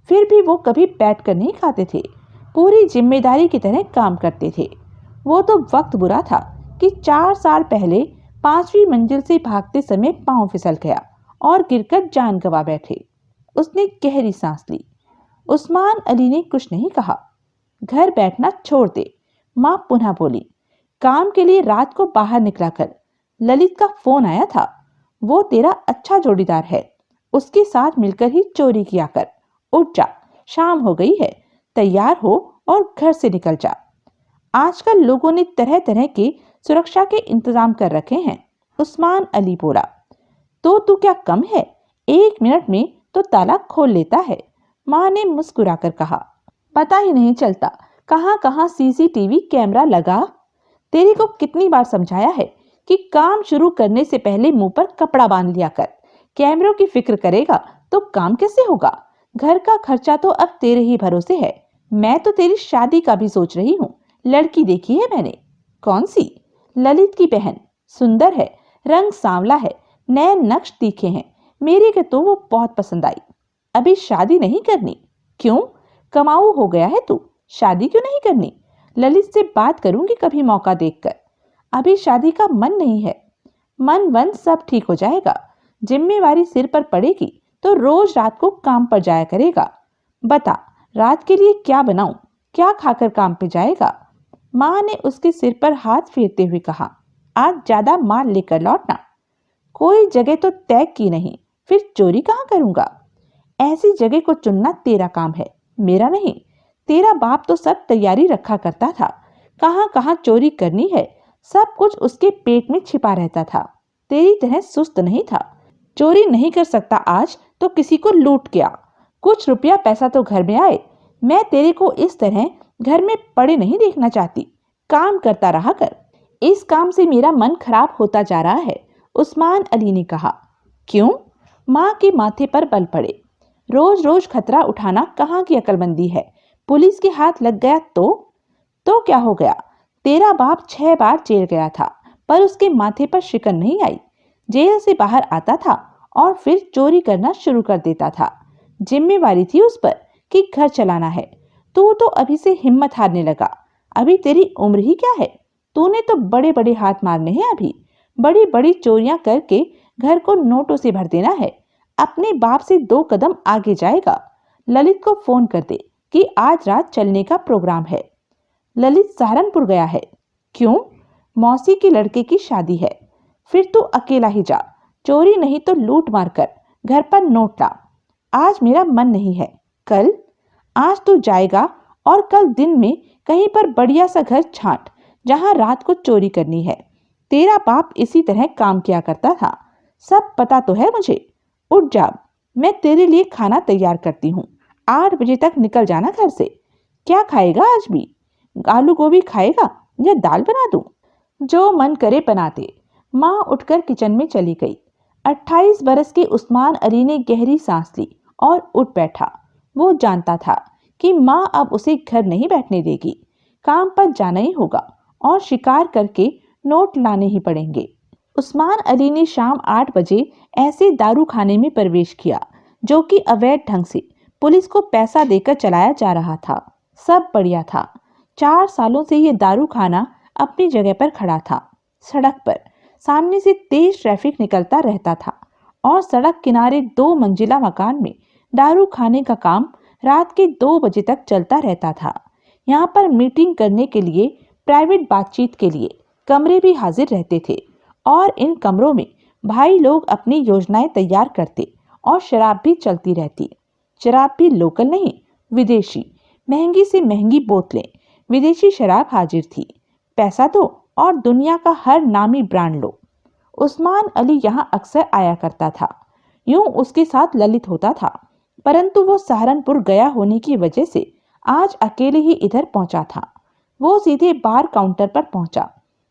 फिर भी वो कभी बैठ कर नहीं खाते थे, पूरी जिम्मेदारी की तरह काम करते थे। वो तो वक्त बुरा था कि 4 साल पहले 5वीं मंजिल से भागते समय पांव फिसल गया और गिरकर जान गंवा बैठे। उसने गहरी सांस ली। उस्मान अली ने कुछ नहीं कहा। घर बैठना छोड़ दे, माँ पुनः बोली। काम के लिए रात को बाहर निकला कर। ललित का फोन आया था। वो तेरा अच्छा जोड़ीदार है, उसके साथ मिलकर ही चोरी किया कर। उठ जा, शाम हो गई है, तैयार हो और घर से निकल जा। आजकल लोगों ने तरह तरह के सुरक्षा के इंतजाम कर रखे हैं। उस्मान अली बोला। तो तू क्या कम है, 1 मिनट में तो ताला खोल लेता है। माँ ने मुस्कुराकर कहा, पता ही नहीं चलता कहाँ कहाँ सीसीटीवी कैमरा लगा। तेरे को कितनी बार समझाया है कि काम शुरू करने से पहले मुंह पर कपड़ा बांध लिया कर। कैमरों की फिक्र करेगा तो काम कैसे होगा? घर का खर्चा तो अब तेरे ही भरोसे है। मैं तो तेरी शादी का भी सोच रही हूँ। लड़की देखी है मैंने। कौन सी? ललित की बहन। सुंदर है, रंग सांवला है, नए नक्श तीखे हैं। मेरे के तो वो बहुत पसंद आई। अभी शादी नहीं करनी? क्यों? कमाऊ हो गया है तू, शादी क्यों नहीं करनी? ललित से बात करूंगी कभी मौका देखकर। अभी शादी का मन नहीं है। मन वन सब ठीक हो जाएगा। जिम्मेवारी सिर पर पड़ेगी तो रोज रात को काम पर जाया करेगा। बता, रात के लिए क्या बनाऊं? क्या खाकर काम पे जाएगा? माँ ने उसके सिर पर हाथ फेरते हुए कहा, आज ज्यादा माल लेकर लौटना। कोई जगह तो तय की नहीं, फिर चोरी कहाँ करूंगा? ऐसी जगह को चुनना तेरा काम है, मेरा नहीं। तेरा बाप तो सब तैयारी रखा करता था। कहाँ कहाँ चोरी करनी है सब कुछ उसके पेट में छिपा रहता था। तेरी तरह सुस्त नहीं था। चोरी नहीं कर सकता आज तो किसी को लूट गया। कुछ रुपया पैसा तो घर में आए। मैं तेरे को इस तरह घर में पड़े नहीं देखना चाहती। काम करता रहा कर। इस काम से मेरा मन खराब होता जा रहा है, उस्मान अली ने कहा। क्यों? माँ के माथे पर बल पड़े। रोज रोज खतरा उठाना कहाँ की अक्लमंदी है? पुलिस के हाथ लग गया तो क्या हो गया? तेरा बाप 6 बार जेल गया था पर उसके माथे पर शिकन नहीं आई। जेल से बाहर आता था और फिर चोरी करना शुरू कर देता था। जिम्मेवारी थी उस पर कि घर चलाना है। तू तो अभी से हिम्मत हारने लगा। अभी तेरी उम्र ही क्या है? तूने तो बड़े बड़े हाथ मारने हैं। अभी बड़ी बड़ी चोरियां करके घर को नोटों से भर देना है। अपने बाप से 2 कदम आगे जाएगा। ललित को फोन कर दे कि आज रात चलने का प्रोग्राम है। ललित सहारनपुर गया है। क्यों? मौसी के लड़के की शादी है। फिर तू अकेला ही जा। चोरी नहीं तो लूट मार कर घर पर नोट ला। आज मेरा मन नहीं है। कल? आज तू जाएगा और कल दिन में कहीं पर बढ़िया सा घर छांट जहाँ रात को चोरी करनी है। तेरा बाप इसी तरह काम किया करता था, सब पता तो है मुझे। उठ जा, मैं तेरे लिए खाना तैयार करती हूँ। 8 बजे तक निकल जाना घर से। क्या खाएगा आज भी? आलू गोभी खाएगा या दाल बना दूं? जो मन करे बनाते। माँ उठकर किचन में चली गई। 28 बरस के उस्मान अली ने गहरी सांस ली और उठ बैठा। वो जानता था कि माँ अब उसे घर नहीं बैठने देगी। काम पर जाना ही होगा और शिकार करके नोट लाने ही पड़ेंगे। उस्मान अली ने शाम 8 बजे ऐसे दारू खाने में प्रवेश किया जो कि अवैध ढंग से पुलिस को पैसा देकर चलाया जा रहा था। सब बढ़िया था। 4 सालों से ये दारू खाना अपनी जगह पर खड़ा था। सड़क पर सामने से तेज ट्रैफिक निकलता रहता था और सड़क किनारे 2 मंजिला मकान में दारू खाने का काम रात के 2 बजे तक चलता रहता था। यहाँ पर मीटिंग करने के लिए, प्राइवेट बातचीत के लिए कमरे भी हाजिर रहते थे और इन कमरों में भाई लोग अपनी योजनाएं तैयार करते और शराब भी चलती रहती। शराब भी लोकल नहीं, विदेशी, महंगी से महंगी बोतलें विदेशी शराब हाजिर थी। पैसा दो और दुनिया का हर नामी ब्रांड लो। उस्मान अली यहाँ अक्सर आया करता था। यूं उसके साथ ललित होता था, परंतु वो सहारनपुर गया होने की वजह से आज अकेले ही इधर पहुंचा था। वो सीधे बार काउंटर पर पहुंचा।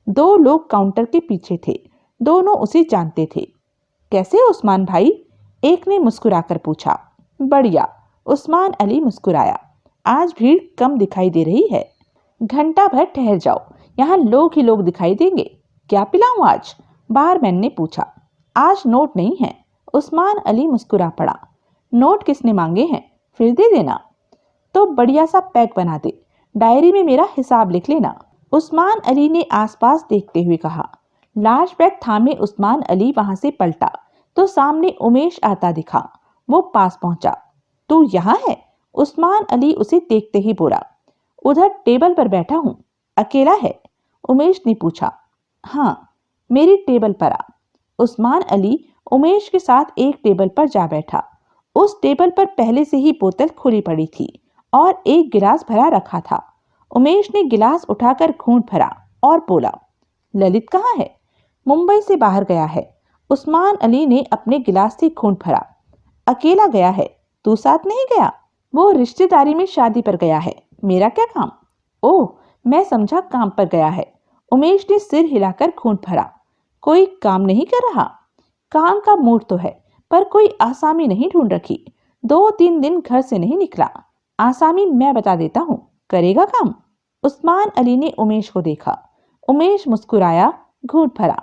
2 लोग काउंटर के पीछे थे। दोनों उसे जानते थे। कैसे उस्मान भाई? एक ने मुस्कुराकर पूछा। बढ़िया, उस्मान अली मुस्कुराया। आज भीड़ कम दिखाई दे रही है। घंटा भर ठहर जाओ, यहाँ लोग ही लोग दिखाई देंगे। क्या पिलाऊं आज? बारमैन ने पूछा। आज नोट नहीं है। उस्मान अली मुस्कुरा पड़ा। नोट किसने मांगे हैं? फिर दे देना। तो बढ़िया सा पैक बना दे। डायरी में मेरा हिसाब लिख लेना। उस्मान अली ने आसपास देखते हुए कहा। लार्ज बैग थामे उस्मान अली वहां से पलटा तो सामने उमेश आता दिखा। वो पास पहुंचा। तू यहाँ है? उस्मान अली उसे देखते ही बोला। उधर टेबल पर बैठा हूँ। अकेला है? उमेश ने पूछा। हाँ, मेरी टेबल पर आ। उस्मान अली उमेश के साथ एक टेबल पर जा बैठा। उस टेबल पर पहले से ही बोतल खुली पड़ी थी और एक गिलास भरा रखा था। उमेश ने गिलास उठाकर घूंट भरा और बोला। ललित कहाँ है? मुंबई से बाहर गया है। उस्मान अली ने अपने गिलास से घूंट भरा। अकेला गया है? तू साथ नहीं गया? वो रिश्तेदारी में शादी पर गया है। मेरा क्या काम? ओह, मैं समझा काम पर गया है। उमेश ने सिर हिलाकर घूंट भरा। कोई काम नहीं कर रहा? काम का मूड तो है, पर कोई आसामी नहीं ढूंढ रखी। 2-3 दिन घर से नहीं निकला। आसामी मैं बता देता हूँ, करेगा काम? उस्मान अली ने उमेश को देखा। उमेश मुस्कुराया, घूंट भरा।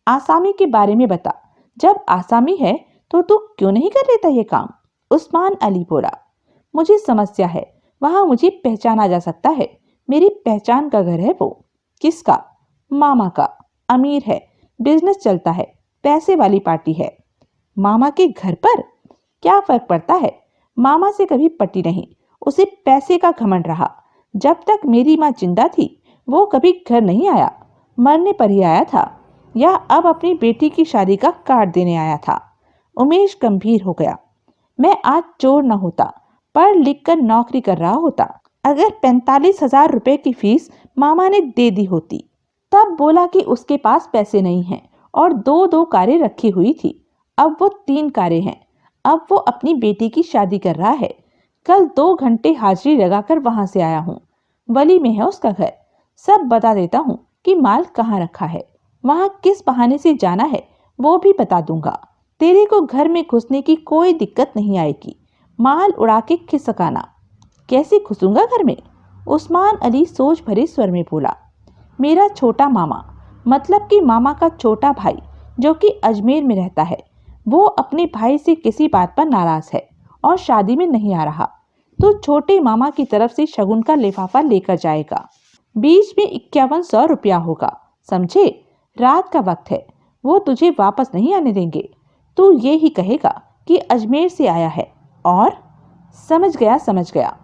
आसामी के बारे में बता। जब आसामी है तो तू क्यों नहीं कर लेता ये काम? उस्मान अली बोला। मुझे समस्या है, वहां मुझे पहचाना जा सकता है। मेरी पहचान का घर है वो। किसका? मामा का। अमीर है, बिजनेस चलता है, पैसे वाली पार्टी है। मामा के घर पर? क्या फर्क पड़ता है? मामा से कभी पटी नहीं, उसे पैसे का घमंड रहा। जब तक मेरी माँ जिंदा थी वो कभी घर नहीं आया। मरने पर ही आया था, या अब अपनी बेटी की शादी का कार्ड देने आया था। उमेश गंभीर हो गया। मैं आज चोर न होता, पढ़ लिख कर नौकरी कर रहा होता। अगर 45,000 रुपए की फीस मामा ने दे दी होती। तब बोला कि उसके पास पैसे नहीं हैं और 2-2 कारें रखी हुई थी। अब वो 3 कारें हैं। अब वो अपनी बेटी की शादी कर रहा है। कल 2 घंटे हाजिरी लगाकर वहां से आया हूँ। वली में है उसका घर। सब बता देता हूँ कि माल कहाँ रखा है, वहां किस बहाने से जाना है, वो भी बता दूंगा। तेरे को घर में घुसने की कोई दिक्कत नहीं आएगी। माल उड़ा के खिसकाना। कैसे घुसूंगा घर में? उस्मान अली सोच भरे स्वर में बोला। मेरा छोटा मामा, मतलब कि मामा का छोटा भाई जो कि अजमेर में रहता है, वो अपने भाई से किसी बात पर नाराज है और शादी में नहीं आ रहा। तो छोटे मामा की तरफ से शगुन का लिफाफा लेकर जाएगा। बीच में 5100 रुपया होगा, समझे? रात का वक्त है, वो तुझे वापस नहीं आने देंगे। तू ये ही कहेगा कि अजमेर से आया है और समझ गया समझ गया।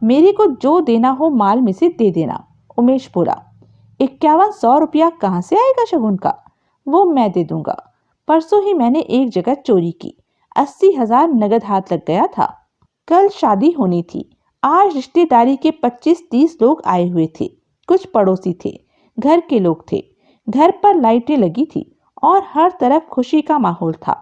मेरे को जो देना हो माल में से दे देना। उमेश बोला। 5100 रुपया कहाँ से आएगा शगुन का? वो मैं दे दूंगा। परसों ही मैंने एक जगह चोरी की, 80,000 नगद हाथ लग गया था। कल शादी होनी थी। आज रिश्तेदारी के 25-30 लोग आए हुए थे। कुछ पड़ोसी थे। घर के लोग थे। घर पर लाइटें लगी थी और हर तरफ खुशी का माहौल था।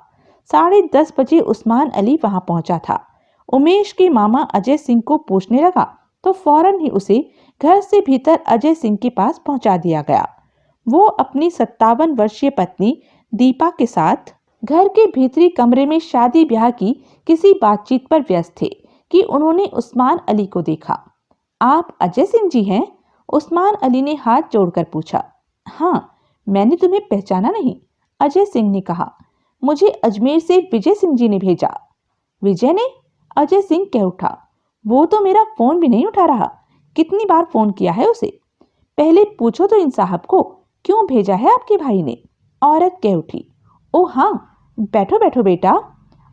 10:30 बजे उस्मान अली वहां पहुंचा था। उमेश के मामा अजय सिंह को पूछने लगा तो फौरन ही उसे घर से भीतर अजय सिंह के पास पहुंचा दिया गया। वो अपनी 57 वर्षीय पत्नी दीपा के साथ घर के भीतरी कमरे में शादी ब्याह की किसी बातचीत पर व्यस्त थे कि उन्होंने उस्मान अली को देखा। आप अजय सिंह जी हैं? उस्मान अली ने हाथ जोड़कर पूछा। हाँ, मैंने तुम्हें पहचाना नहीं, अजय सिंह ने कहा। मुझे अजमेर से विजय सिंह जी ने भेजा। विजय ने? अजय सिंह कह उठा। वो तो मेरा फोन भी नहीं उठा रहा। कितनी बार फोन किया है उसे? पहले पूछो तो इन साहब को, क्यों भेजा है आपके भाई ने? औरत कह उठी। ओ हाँ, बैठो बैठो बेटा।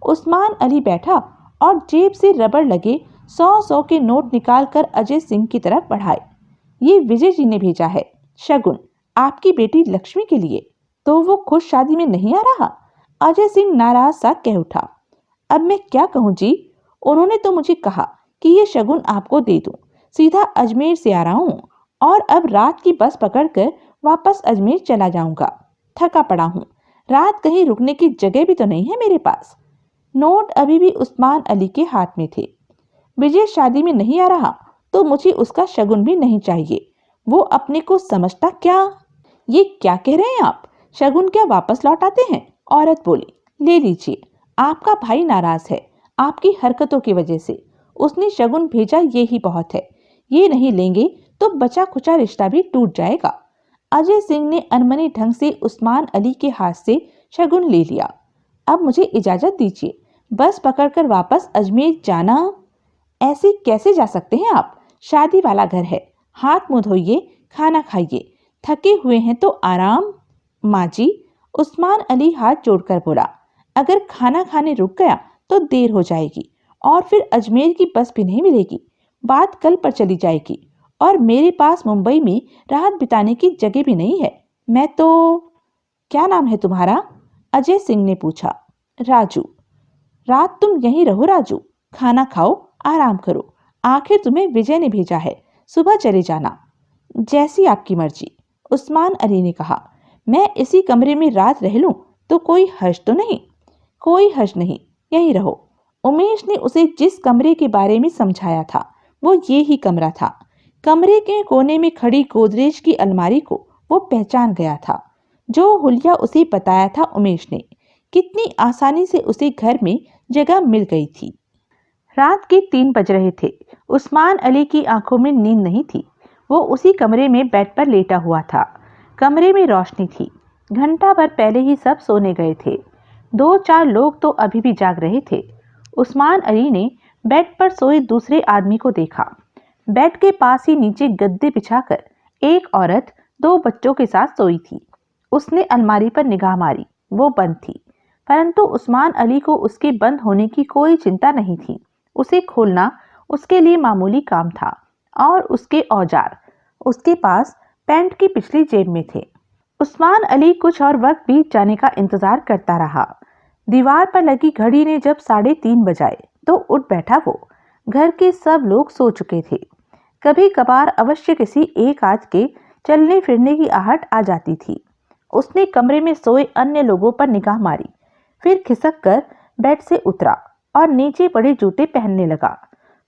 उस्मान अली बैठा और जेब से रबड़ लगे 100 के नोट निकालकर अजय सिंह की तरफ बढ़ाए। ये विजय जी ने भेजा है, शगुन, आपकी बेटी लक्ष्मी के लिए। तो वो खुद शादी में नहीं आ रहा? अजय सिंह नाराज सा कह उठा। अब मैं क्या कहूँ जी, उन्होंने तो मुझे कहा कि ये शगुन आपको दे दूं। सीधा अजमेर से आ रहा हूँ और अब रात की बस पकड़कर वापस अजमेर चला जाऊंगा। थका पड़ा हूँ, रात कहीं रुकने की जगह भी तो नहीं है मेरे पास। नोट अभी भी उस्मान अली के हाथ में थे। विजय शादी में नहीं आ रहा तो मुझे उसका शगुन भी नहीं चाहिए। वो अपने को समझता क्या? ये क्या कह रहे हैं आप? शगुन क्या वापस लौट आते हैं? औरत बोली। ले लीजिए, आपका भाई नाराज है आपकी हरकतों की वजह से। उसने शगुन भेजा, ये ही बहुत है। ये नहीं लेंगे तो बचा खुचा रिश्ता भी टूट जाएगा। अजय सिंह ने अनमने ढंग से उस्मान अली के हाथ से शगुन ले लिया। अब मुझे इजाजत दीजिए, बस पकड़कर वापस अजमेर जाना। ऐसे कैसे जा सकते हैं आप? शादी वाला घर है, हाथ मुंह धोइए, खाना खाइए। थके हुए हैं तो आराम। माँ जी, उस्मान अली हाथ जोड़कर बोला, अगर खाना खाने रुक गया तो देर हो जाएगी और फिर अजमेर की बस भी नहीं मिलेगी। बात कल पर चली जाएगी और मेरे पास मुंबई में रात बिताने की जगह भी नहीं है। मैं तो... क्या नाम है तुम्हारा? अजय सिंह ने पूछा। राजू। रात तुम यहीं रहो राजू, खाना खाओ, आराम करो। आखिर तुम्हें विजय ने भेजा है, सुबह चले जाना। जैसी आपकी मर्जी, उस्मान अली ने कहा। मैं इसी कमरे में रात रह लूं तो कोई हर्ज तो नहीं? कोई हर्ज नहीं, यहीं रहो। उमेश ने उसे जिस कमरे के बारे में समझाया था वो ये ही कमरा था। कमरे के कोने में खड़ी गोदरेज की अलमारी को वो पहचान गया था, जो हुलिया उसे बताया था उमेश ने। कितनी आसानी से उसे घर में जगह मिल गई थी। रात के 3 बज रहे थे। उस्मान अली की आंखों में नींद नहीं थी। वो उसी कमरे में बेड पर लेटा हुआ था। कमरे में रोशनी थी। घंटा भर पहले ही सब सोने गए थे। 2-4 लोग तो अभी भी जाग रहे थे। उस्मान अली ने बेड पर सोए दूसरे आदमी को देखा। बेड के पास ही नीचे गद्दे बिछाकर एक औरत 2 बच्चों के साथ सोई थी। उसने अलमारी पर निगाह मारी, वो बंद थी। परंतु उस्मान अली को उसके बंद होने की कोई चिंता नहीं थी। उसे खोलना उसके लिए मामूली काम था। और उसके औजार उसके पास पैंट की पिछली जेब में थे। उस्मान अली कुछ और वक्त बीत जाने का इंतजार करता रहा। दीवार पर लगी घड़ी ने जब 3:30 बजाए तो उठ बैठा वो। घर के सब लोग सो चुके थे। कभी कभार अवश्य किसी एक आध के चलने फिरने की आहट आ जाती थी। उसने कमरे में सोए अन्य लोगों पर निगाह मारी, फिर खिसक कर बेड से उतरा और नीचे पड़े जूते पहनने लगा।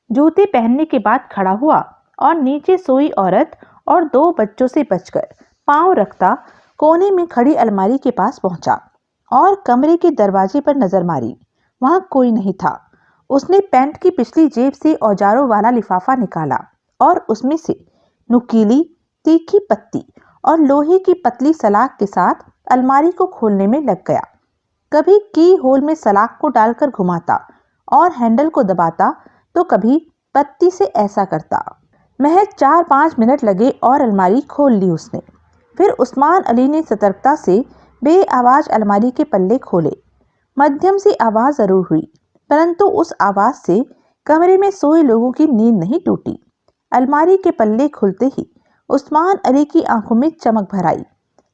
जूते पहनने के बाद खड़ा हुआ और नीचे सोई औरत और 2 बच्चों से बचकर पांव रखता कोने में खड़ी अलमारी के पास पहुंचा और कमरे के दरवाजे पर नजर मारी। वहां कोई नहीं था। उसने पैंट की पिछली जेब से औजारों वाला लिफाफा निकाला और उसमें से नुकीली तीखी पत्ती और लोहे की पतली सलाख के साथ अलमारी को खोलने में लग गया। कभी की होल में सलाख को डालकर घुमाता और हैंडल को दबाता तो कभी पत्ती से ऐसा करता। महज 4-5 मिनट लगे और अलमारी खोल ली उसने। फिर उस्मान अली ने सतर्कता से बेआवाज अलमारी के पल्ले खोले। मध्यम सी आवाज जरूर हुई, परंतु उस आवाज से कमरे में सोए लोगों की नींद नहीं टूटी। अलमारी के पल्ले खुलते ही उस्मान अली की आंखों में चमक भर आई।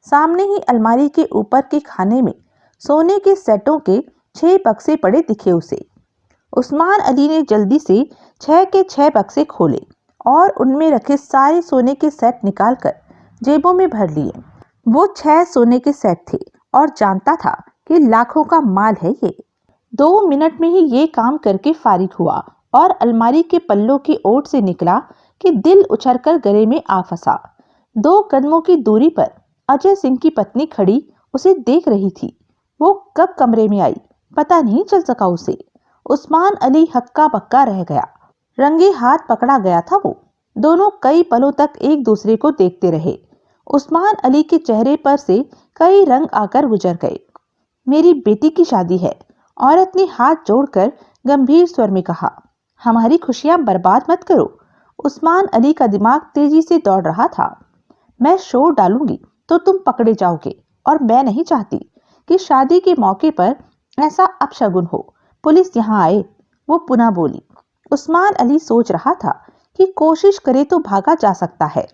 सामने ही अलमारी के ऊपर के खाने में सोने के सेटों के 6 बक्से पड़े दिखे उसे। उस्मान अली ने जल्दी से 6 के 6 बक्से खोले और उनमें रखे सारे सोने के सेट निकालकर जेबों में भर लिए। वो 6 सोने के सेट थे और जानता था कि लाखों का माल है ये। 2 मिनट में ही ये काम करके फारिग हुआ और अलमारी के पल्लों की ओट से निकला कि दिल उछलकर गले में आ फंसा। 2 कदमों की दूरी पर अजय सिंह की पत्नी खड़ी उसे देख रही थी। वो कब कमरे में आई पता नहीं चल सका उसे। उस्मान अली हक्का बक्का रह गया। रंगे हाथ पकड़ा गया था वो। दोनों कई पलों तक एक दूसरे को देखते रहे। उस्मान अली के चेहरे पर से कई रंग आकर गुजर गए। मेरी बेटी की शादी है, औरत ने हाथ जोड़कर गंभीर स्वर में कहा। हमारी खुशियां बर्बाद मत करो। उस्मान अली का दिमाग तेजी से दौड़ रहा था। मैं शोर डालूंगी तो तुम पकड़े जाओगे और मैं नहीं चाहती कि शादी के मौके पर ऐसा अपशगुन हो। पुलिस यहाँ आए। वो पुनः बोली। उस्मान अली सोच रहा था कि कोशिश करे तो भागा जा सकता है।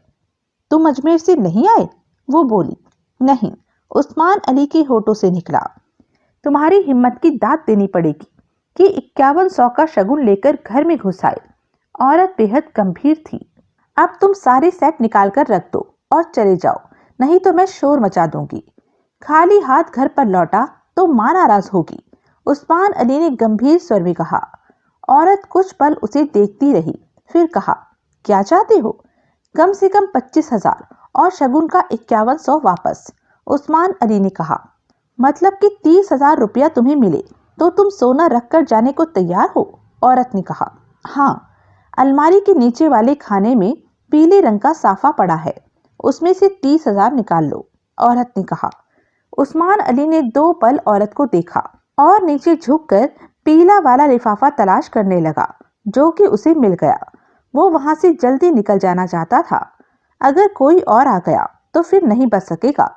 तुम अजमेर से नहीं आए? वो बोली। नहीं, उस्मान अली के होठों से निकला। तुम्हारी हिम्मत की दाद देनी पड़ेगी कि 5100 का शगुन लेकर घर में घुस आए। औरत बेहद गंभीर थी। अब तुम सारे सेट निकाल कर रख दो और चले जाओ, नहीं तो मैं शोर मचा दूंगी। खाली हाथ घर पर लौटा तो मां नाराज होगी। उस्मान अली ने गंभीर स्वर में कहा। औरत कुछ पल उसे देखती रही, फिर कहा, क्या चाहते हो? कम से कम 25,000 और शगुन का 5100 वापस। उस्मान अली ने कहा। मतलब कि 30,000 रुपया तुम्हें मिले तो तुम सोना रख कर जाने को तैयार हो? औरत ने कहा। हाँ। अलमारी के नीचे वाले खाने में पीले रंग का साफा पड़ा है, उसमें से 30,000 निकाल लो। औरत ने कहा। उस्मान अली ने 2 पल औरत को देखा और नीचे झुककर पीला वाला लिफाफा तलाश करने लगा, जो कि उसे मिल गया। वो वहां से जल्दी निकल जाना चाहता था। अगर कोई और आ गया तो फिर नहीं बच सकेगा।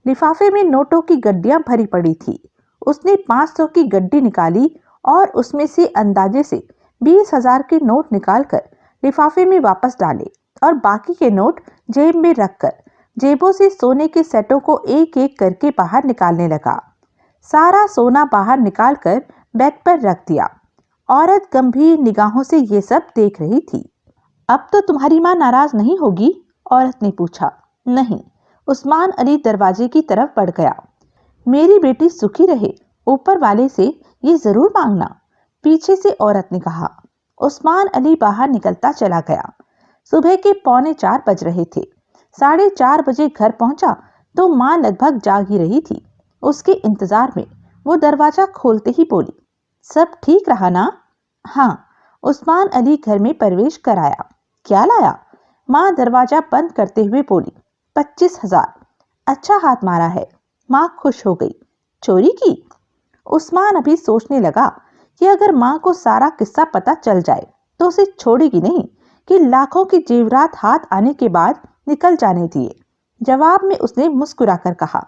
लिफाफे में नोटों की गड्डियां भरी पड़ी थी। उसने 500 की गड्डी निकाली और उसमें से अंदाजे से 20,000 के नोट निकालकर लिफाफे में वापस डाले और बाकी के नोट जेब में रखकर जेबों से सोने के सेटों को एक एक करके बाहर निकालने लगा। सारा सोना बाहर निकालकर बेड पर रख दिया। औरत गंभीर निगाहों से ये सब देख रही थी। अब तो तुम्हारी मां नाराज नहीं होगी? औरत ने पूछा। नहीं। उस्मान अली दरवाजे की तरफ बढ़ गया। मेरी बेटी सुखी रहे, ऊपर वाले से ये जरूर मांगना, पीछे से औरत ने कहा। उस्मान अली बाहर निकलता चला गया। सुबह के 3:45 बज रहे थे। 4:30 बजे घर पहुंचा तो मां लगभग जाग ही रही थी। उसके इंतजार में वो दरवाजा खोलते ही बोली, सब ठीक रहा ना? हाँ। उस्मान अली घर में प्रवेश कराया। क्या लाया? मां दरवाजा बंद करते हुए बोली, 25,000। अच्छा हाथ मारा है। मां खुश हो गई। चोरी की? उस्मान अभी सोचने लगा कि अगर मां को सारा किस्सा पता चल जाए तो उसे छोड़ेगी नहीं कि लाखों की जेवरात हाथ आने के बाद निकल जाने दिए। जवाब में उसने मुस्कुराकर कहा,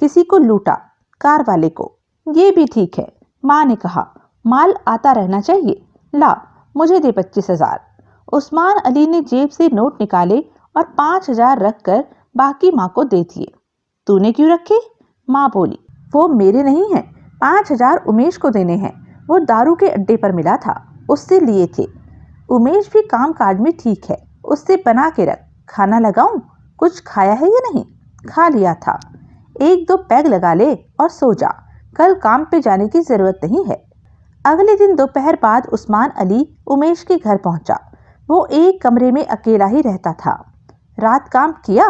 किसी को लूटा, कार वाले को। ये भी ठीक है। मां ने कहा, माल आता रहना चाहिए। ला, मुझे दे 25,000। उस्मान अली ने जेब से नोट निकाले और 5,000 रखकर बाकी मां को दे दिए। तूने क्यों रखे? मां बोली। वो मेरे नहीं हैं, 5,000 उमेश को देने हैं। वो दारू के अड्डे पर मिला था, उससे लिए थे। उमेश भी काम काज में ठीक है, उससे बना के रख। खाना लगाऊं? कुछ खाया है या नहीं? खा लिया था। 1-2 पैग लगा ले और सो जा। कल काम पे जाने की जरूरत नहीं है। अगले दिन दोपहर बाद उस्मान अली उमेश के घर पहुंचा। वो एक कमरे में अकेला ही रहता था। रात काम किया?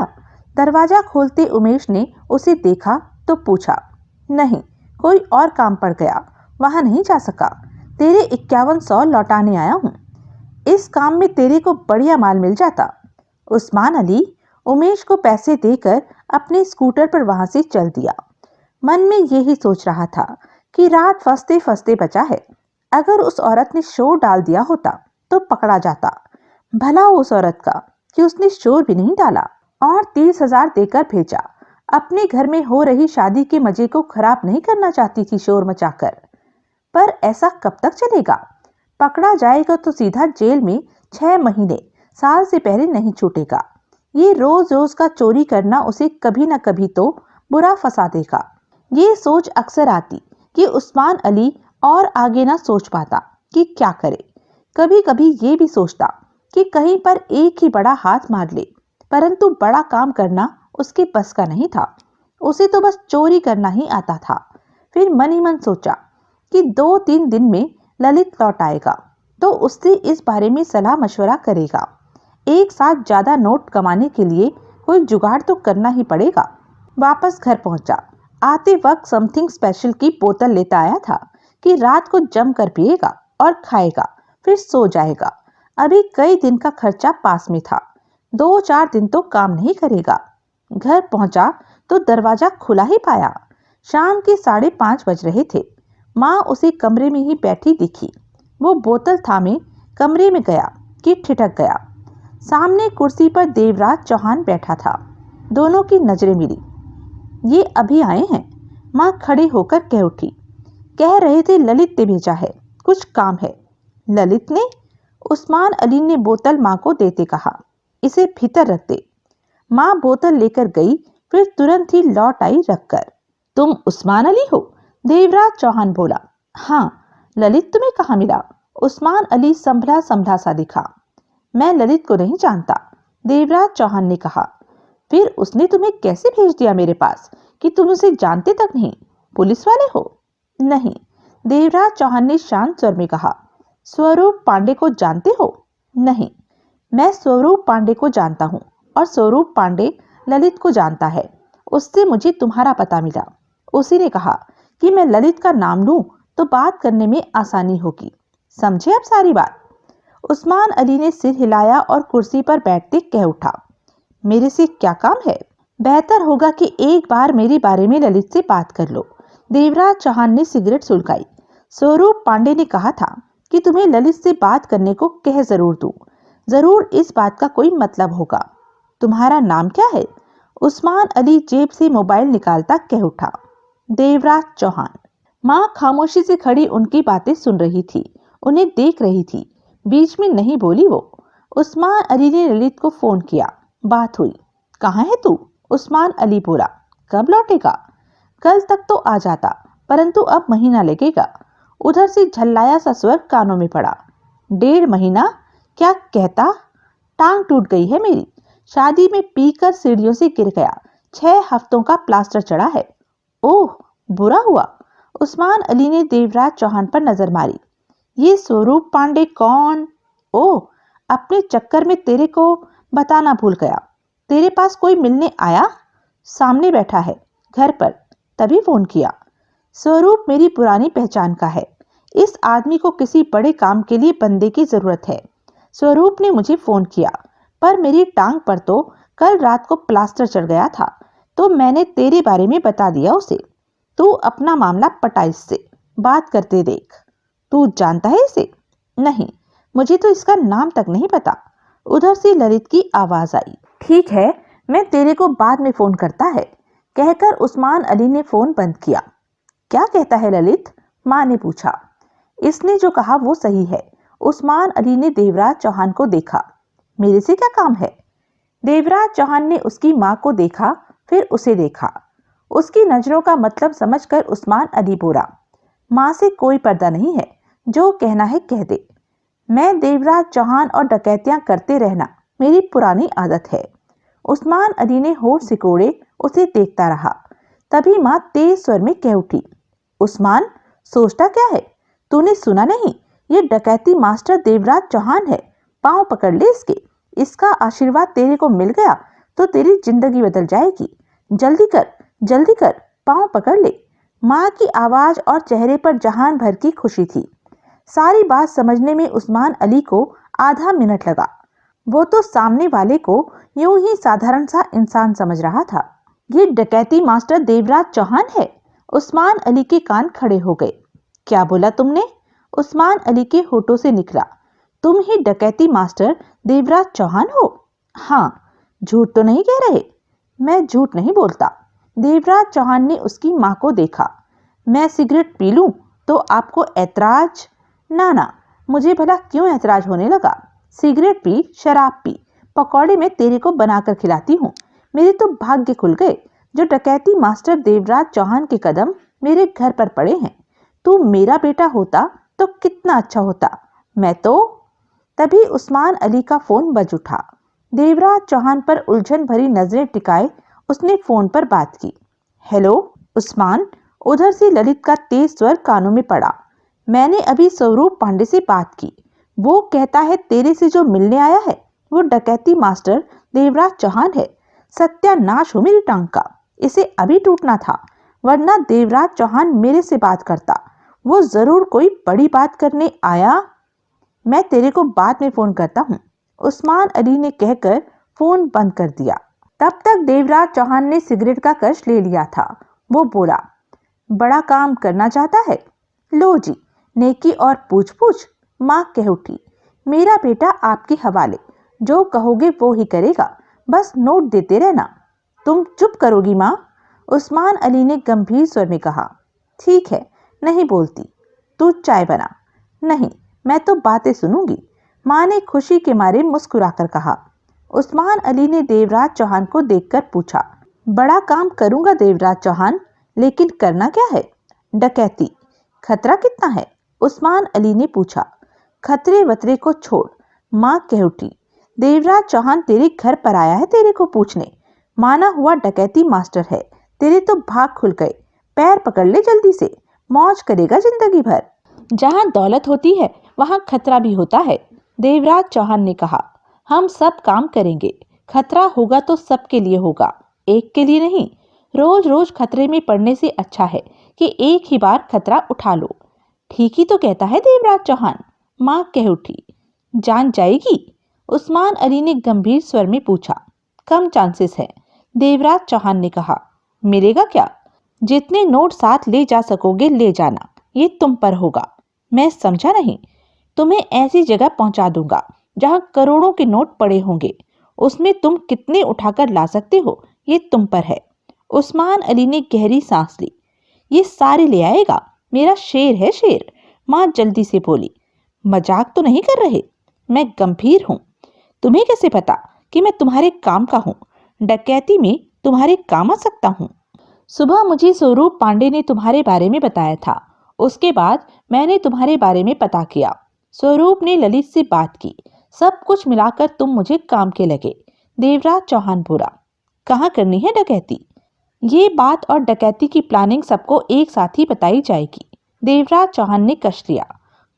दरवाजा खोलते उमेश ने उसे देखा तो पूछा। नहीं, कोई और काम पड़ गया, वहां नहीं जा सका। तेरे 5100 लौटाने आया हूं। इस काम में तेरे को बढ़िया माल मिल जाता। उस्मान अली उमेश को पैसे देकर अपने स्कूटर पर वहां से चल दिया। मन में यही सोच रहा था कि रात फंसते फंसते बचा है। अगर उस औरत ने शोर डाल दिया होता तो पकड़ा जाता। भला उस औरत का कि उसने शोर भी नहीं डाला और 30,000 देकर भेजा। अपने घर में हो रही शादी के मजे को खराब नहीं करना चाहती थी शोर मचाकर। पर ऐसा कब तक चलेगा? पकड़ा जाएगा तो सीधा जेल में 6 महीने, साल से पहले नहीं छूटेगा। ये रोज रोज का चोरी करना उसे कभी ना कभी तो बुरा फंसा देगा। ये सोच अक्सर आती कि उस्मान अली और आगे ना सोच पाता कि क्या करे। कभी कभी ये भी सोचता कि कहीं पर एक ही बड़ा हाथ मार ले। परंतु बड़ा काम करना उसके बस का नहीं था। उसे तो बस चोरी करना ही आता था। फिर मन ही मन सोचा कि 2-3 दिन में ललित लौट आएगा तो उससे इस बारे में सलाह मशवरा करेगा। एक साथ ज्यादा नोट कमाने के लिए कोई जुगाड़ तो करना ही पड़ेगा। वापस घर पहुंचा। आते वक्त समथिंग स्पेशल की बोतल लेता आया था कि रात को जमकर पिएगा और खाएगा, फिर सो जाएगा। अभी कई दिन का खर्चा पास में था, 2-4 दिन तो काम नहीं करेगा। घर पहुंचा तो दरवाजा खुला ही पाया। शाम के 5:30 बज रहे थे। माँ उसे कमरे में ही बैठी दिखी। वो बोतल थामे कमरे में गया कि ठिठक गया। सामने कुर्सी पर देवराज चौहान बैठा था। दोनों की नजरें मिली। ये अभी आए हैं, माँ खड़ी होकर कह उठी। कह रहे थे ललित ने भेजा है, कुछ काम है। ललित ने? उस्मान अली ने बोतल माँ को देते कहा, इसे भीतर रख दे। माँ बोतल लेकर गई, फिर तुरंत ही लौट आई रखकर। तुम उस्मान अली हो? देवराज चौहान बोला। हाँ। ललित तुम्हें कहाँ मिला? उस्मान अली संभला संभला सा दिखा। मैं ललित को नहीं जानता, देवराज चौहान ने कहा। फिर उसने तुम्हें कैसे भेज दिया मेरे पास कि तुम उसे जानते तक नहीं? पुलिस वाले हो? नहीं, देवराज चौहान ने शांत स्वर में कहा। स्वरूप पांडे को जानते हो? नहीं, मैं स्वरूप पांडे को जानता हूँ और स्वरूप पांडे ललित को जानता है। उससे मुझे तुम्हारा पता मिला। उसी ने कहा कि मैं ललित का नाम लूं तो बात करने में आसानी होगी। समझे अब सारी बात? उस्मान अली ने सिर हिलाया और कुर्सी पर बैठते कह उठा। मेरे से क्या काम है? बेहतर होगा कि एक बार मेरे बारे में ललित से बात कर लो। देवराज चौहान ने सिगरेट सुलगाई। स्वरूप पांडे ने कहा था कि तुम्हें ललित से बात करने को कह जरूर दूं। जरूर इस बात का कोई मतलब होगा। तुम्हारा नाम क्या है? उस्मान अली जेब से मोबाइल निकालता कह उठा। देवराज चौहान। माँ खामोशी से खड़ी उनकी बातें सुन रही थी, उन्हें देख रही थी। बीच में नहीं बोली वो। उस्मान अली ने ललित को फोन किया। बात हुई। कहाँ है तू? उस्मान अली बोला। कब लौटेगा? कल तक तो आ जाता, परंतु अब महीना लगेगा। उधर से झल्लाया सा स्वर कानों में पड़ा। 1.5 महीना? क्या कहता? टांग टूट गई है मेरी। शादी में पीकर सीढ़ियों से गिर गया। 6 हफ्तों का प्लास्टर चढ़ा है। ओह, बुरा हुआ। उस्मान अली ने देवराज चौहान पर नजर मारी। ये स्वरूप पांडे कौन? ओह, अपने चक्कर में तेरे को बताना भूल गया। तेरे पास कोई मिलने आया? सामने बैठा है, घर पर, तभी फोन किया। स्वरूप मेरी पुरानी पहचान का है। इस आदमी को किसी बड़े काम के लिए बंदे की जरूरत है। स्वरूप ने मुझे फोन किया, पर मेरी टांग पर तो कल रात को प्लास्टर चढ़ गया था, तो मैंने तेरे बारे में बता दिया उसे। तू अपना मामला पटा इससे, बात करते देख। तू जानता है इसे? नहीं, मुझे तो इसका नाम तक नहीं पता। उधर से ललित की आवाज आई। ठीक है, मैं तेरे को बाद में फोन करता है, कहकर उस्मान अली ने फोन बंद किया। क्या कहता है ललित? माँ ने पूछा। इसने जो कहा वो सही है। उस्मान अली ने देवराज चौहान को देखा। मेरे से क्या काम है? देवराज चौहान ने उसकी माँ को देखा, फिर उसे देखा। उसकी नजरों का मतलब समझकर उस्मान अली बोला। माँ से कोई पर्दा नहीं है, जो कहना है कह दे। मैं देवराज चौहान और डकैतियां करते रहना मेरी पुरानी आदत है। उस्मान अली ने होठ सिकोड़े उसे देखता रहा। तभी माँ तेज स्वर में कह उठी। उस्मान, सोचता क्या है? तूने सुना नहीं? ये डकैती मास्टर देवराज चौहान है। पांव पकड़ ले इसके। इसका आशीर्वाद तेरे को मिल गया तो तेरी जिंदगी बदल जाएगी। जल्दी कर, पांव पकड़ ले। माँ की आवाज और चेहरे पर जहान भर की खुशी थी। सारी बात समझने में उस्मान अली को आधा मिनट लगा। वो तो सामने वाले को यूं ही साधारण सा इंसान समझ रहा था। ये डकैती मास्टर देवराज चौहान है। उस्मान अली के कान खड़े हो गए। क्या बोला तुमने? उस्मान अली के होठों से निकला। तुम ही डकैती मास्टर देवराज चौहान हो? हाँ। झूठ तो नहीं कह रहे? मैं झूठ नहीं बोलता। देवराज चौहान ने उसकी माँ को देखा। मैं सिगरेट पी लूं तो आपको ऐतराज? ना, मुझे भला क्यों ऐतराज होने लगा? सिगरेट पी, शराब पी, पकौड़े में तेरे को बनाकर खिलाती हूँ। मेरे तो भाग्य खुल गए जो डकैती मास्टर देवराज चौहान के कदम मेरे घर पर पड़े हैं। तू मेरा बेटा होता तो कितना अच्छा होता। मैं तो। तभी उस्मान अली का फोन बज उठा। देवराज चौहान पर उलझन भरी नजरें टिकाए उसने फोन पर बात की। हेलो उस्मान, उधर से ललित का तेज स्वर कानों में पड़ा। मैंने अभी स्वरूप पांडे से बात की। वो कहता है तेरे से जो मिलने आया है वो डकैती मास्टर देवराज चौहान है। सत्यानाश हो मेरी टांग का, इसे अभी टूटना था, वरना देवराज चौहान मेरे से बात करता। वो जरूर कोई बड़ी बात करने आया। मैं तेरे को बाद में फोन करता हूँ, उस्मान अली ने कहकर फोन बंद कर दिया। तब तक देवराज चौहान ने सिगरेट का कश ले लिया था। वो बोला, बड़ा काम करना चाहता है? लो जी, नेकी और पूछ पूछ। माँ कह उठी, मेरा बेटा आपके हवाले, जो कहोगे वो ही करेगा, बस नोट देते रहना। तुम चुप करोगी माँ? उस्मान अली ने गंभीर स्वर में कहा। ठीक है, नहीं बोलती, तू चाय बना। नहीं, मैं तो बातें सुनूंगी, माँ ने खुशी के मारे मुस्कुराकर कहा। उस्मान अली ने देवराज चौहान को देखकर पूछा, बड़ा काम करूंगा देवराज चौहान, लेकिन करना क्या है? डकैती। खतरा कितना है? उस्मान अली ने पूछा। खतरे वतरे को छोड़, माँ कह उठी। देवराज चौहान तेरे घर पर आया है तेरे को पूछने। माना हुआ डकैती मास्टर है, तेरे तो भाग खुल गए। पैर पकड़ ले जल्दी से, मौज करेगा जिंदगी भर। जहाँ दौलत होती है वहाँ खतरा भी होता है, देवराज चौहान ने कहा। हम सब काम करेंगे, खतरा होगा तो सबके लिए होगा, एक के लिए नहीं। रोज रोज खतरे में पड़ने से अच्छा है कि एक ही बार खतरा उठा लो। ठीक ही तो कहता है देवराज चौहान, माँ कह उठी। जान जाएगी? उस्मान अली ने गंभीर स्वर में पूछा। कम चांसेस है, देवराज चौहान ने कहा। मिलेगा क्या? जितने नोट साथ ले जा सकोगे ले जाना, ये तुम पर होगा। मैं समझा नहीं? तुम्हें ऐसी जगह पहुंचा दूंगा जहां करोड़ों के नोट पड़े होंगे, उसमें तुम कितने उठाकर ला सकते हो ये तुम पर है। उस्मान अली ने गहरी सांस ली। ये सारे ले आएगा, मेरा शेर है शेर, माँ जल्दी से बोली। मजाक तो नहीं कर रहे? मैं गंभीर हूँ। तुम्हें कैसे पता कि मैं तुम्हारे काम का हूँ? डकैती में तुम्हारे काम आ सकता हूँ। सुबह मुझे स्वरूप पांडे ने तुम्हारे बारे में बताया था, उसके बाद मैंने तुम्हारे बारे में पता किया। स्वरूप ने ललित से बात की, सब कुछ मिलाकर तुम मुझे काम के लगे। देवराज चौहान बोला। कहाँ करनी है डकैती? ये बात और डकैती की प्लानिंग सबको एक साथ ही बताई जाएगी। देवराज चौहान ने कश लिया।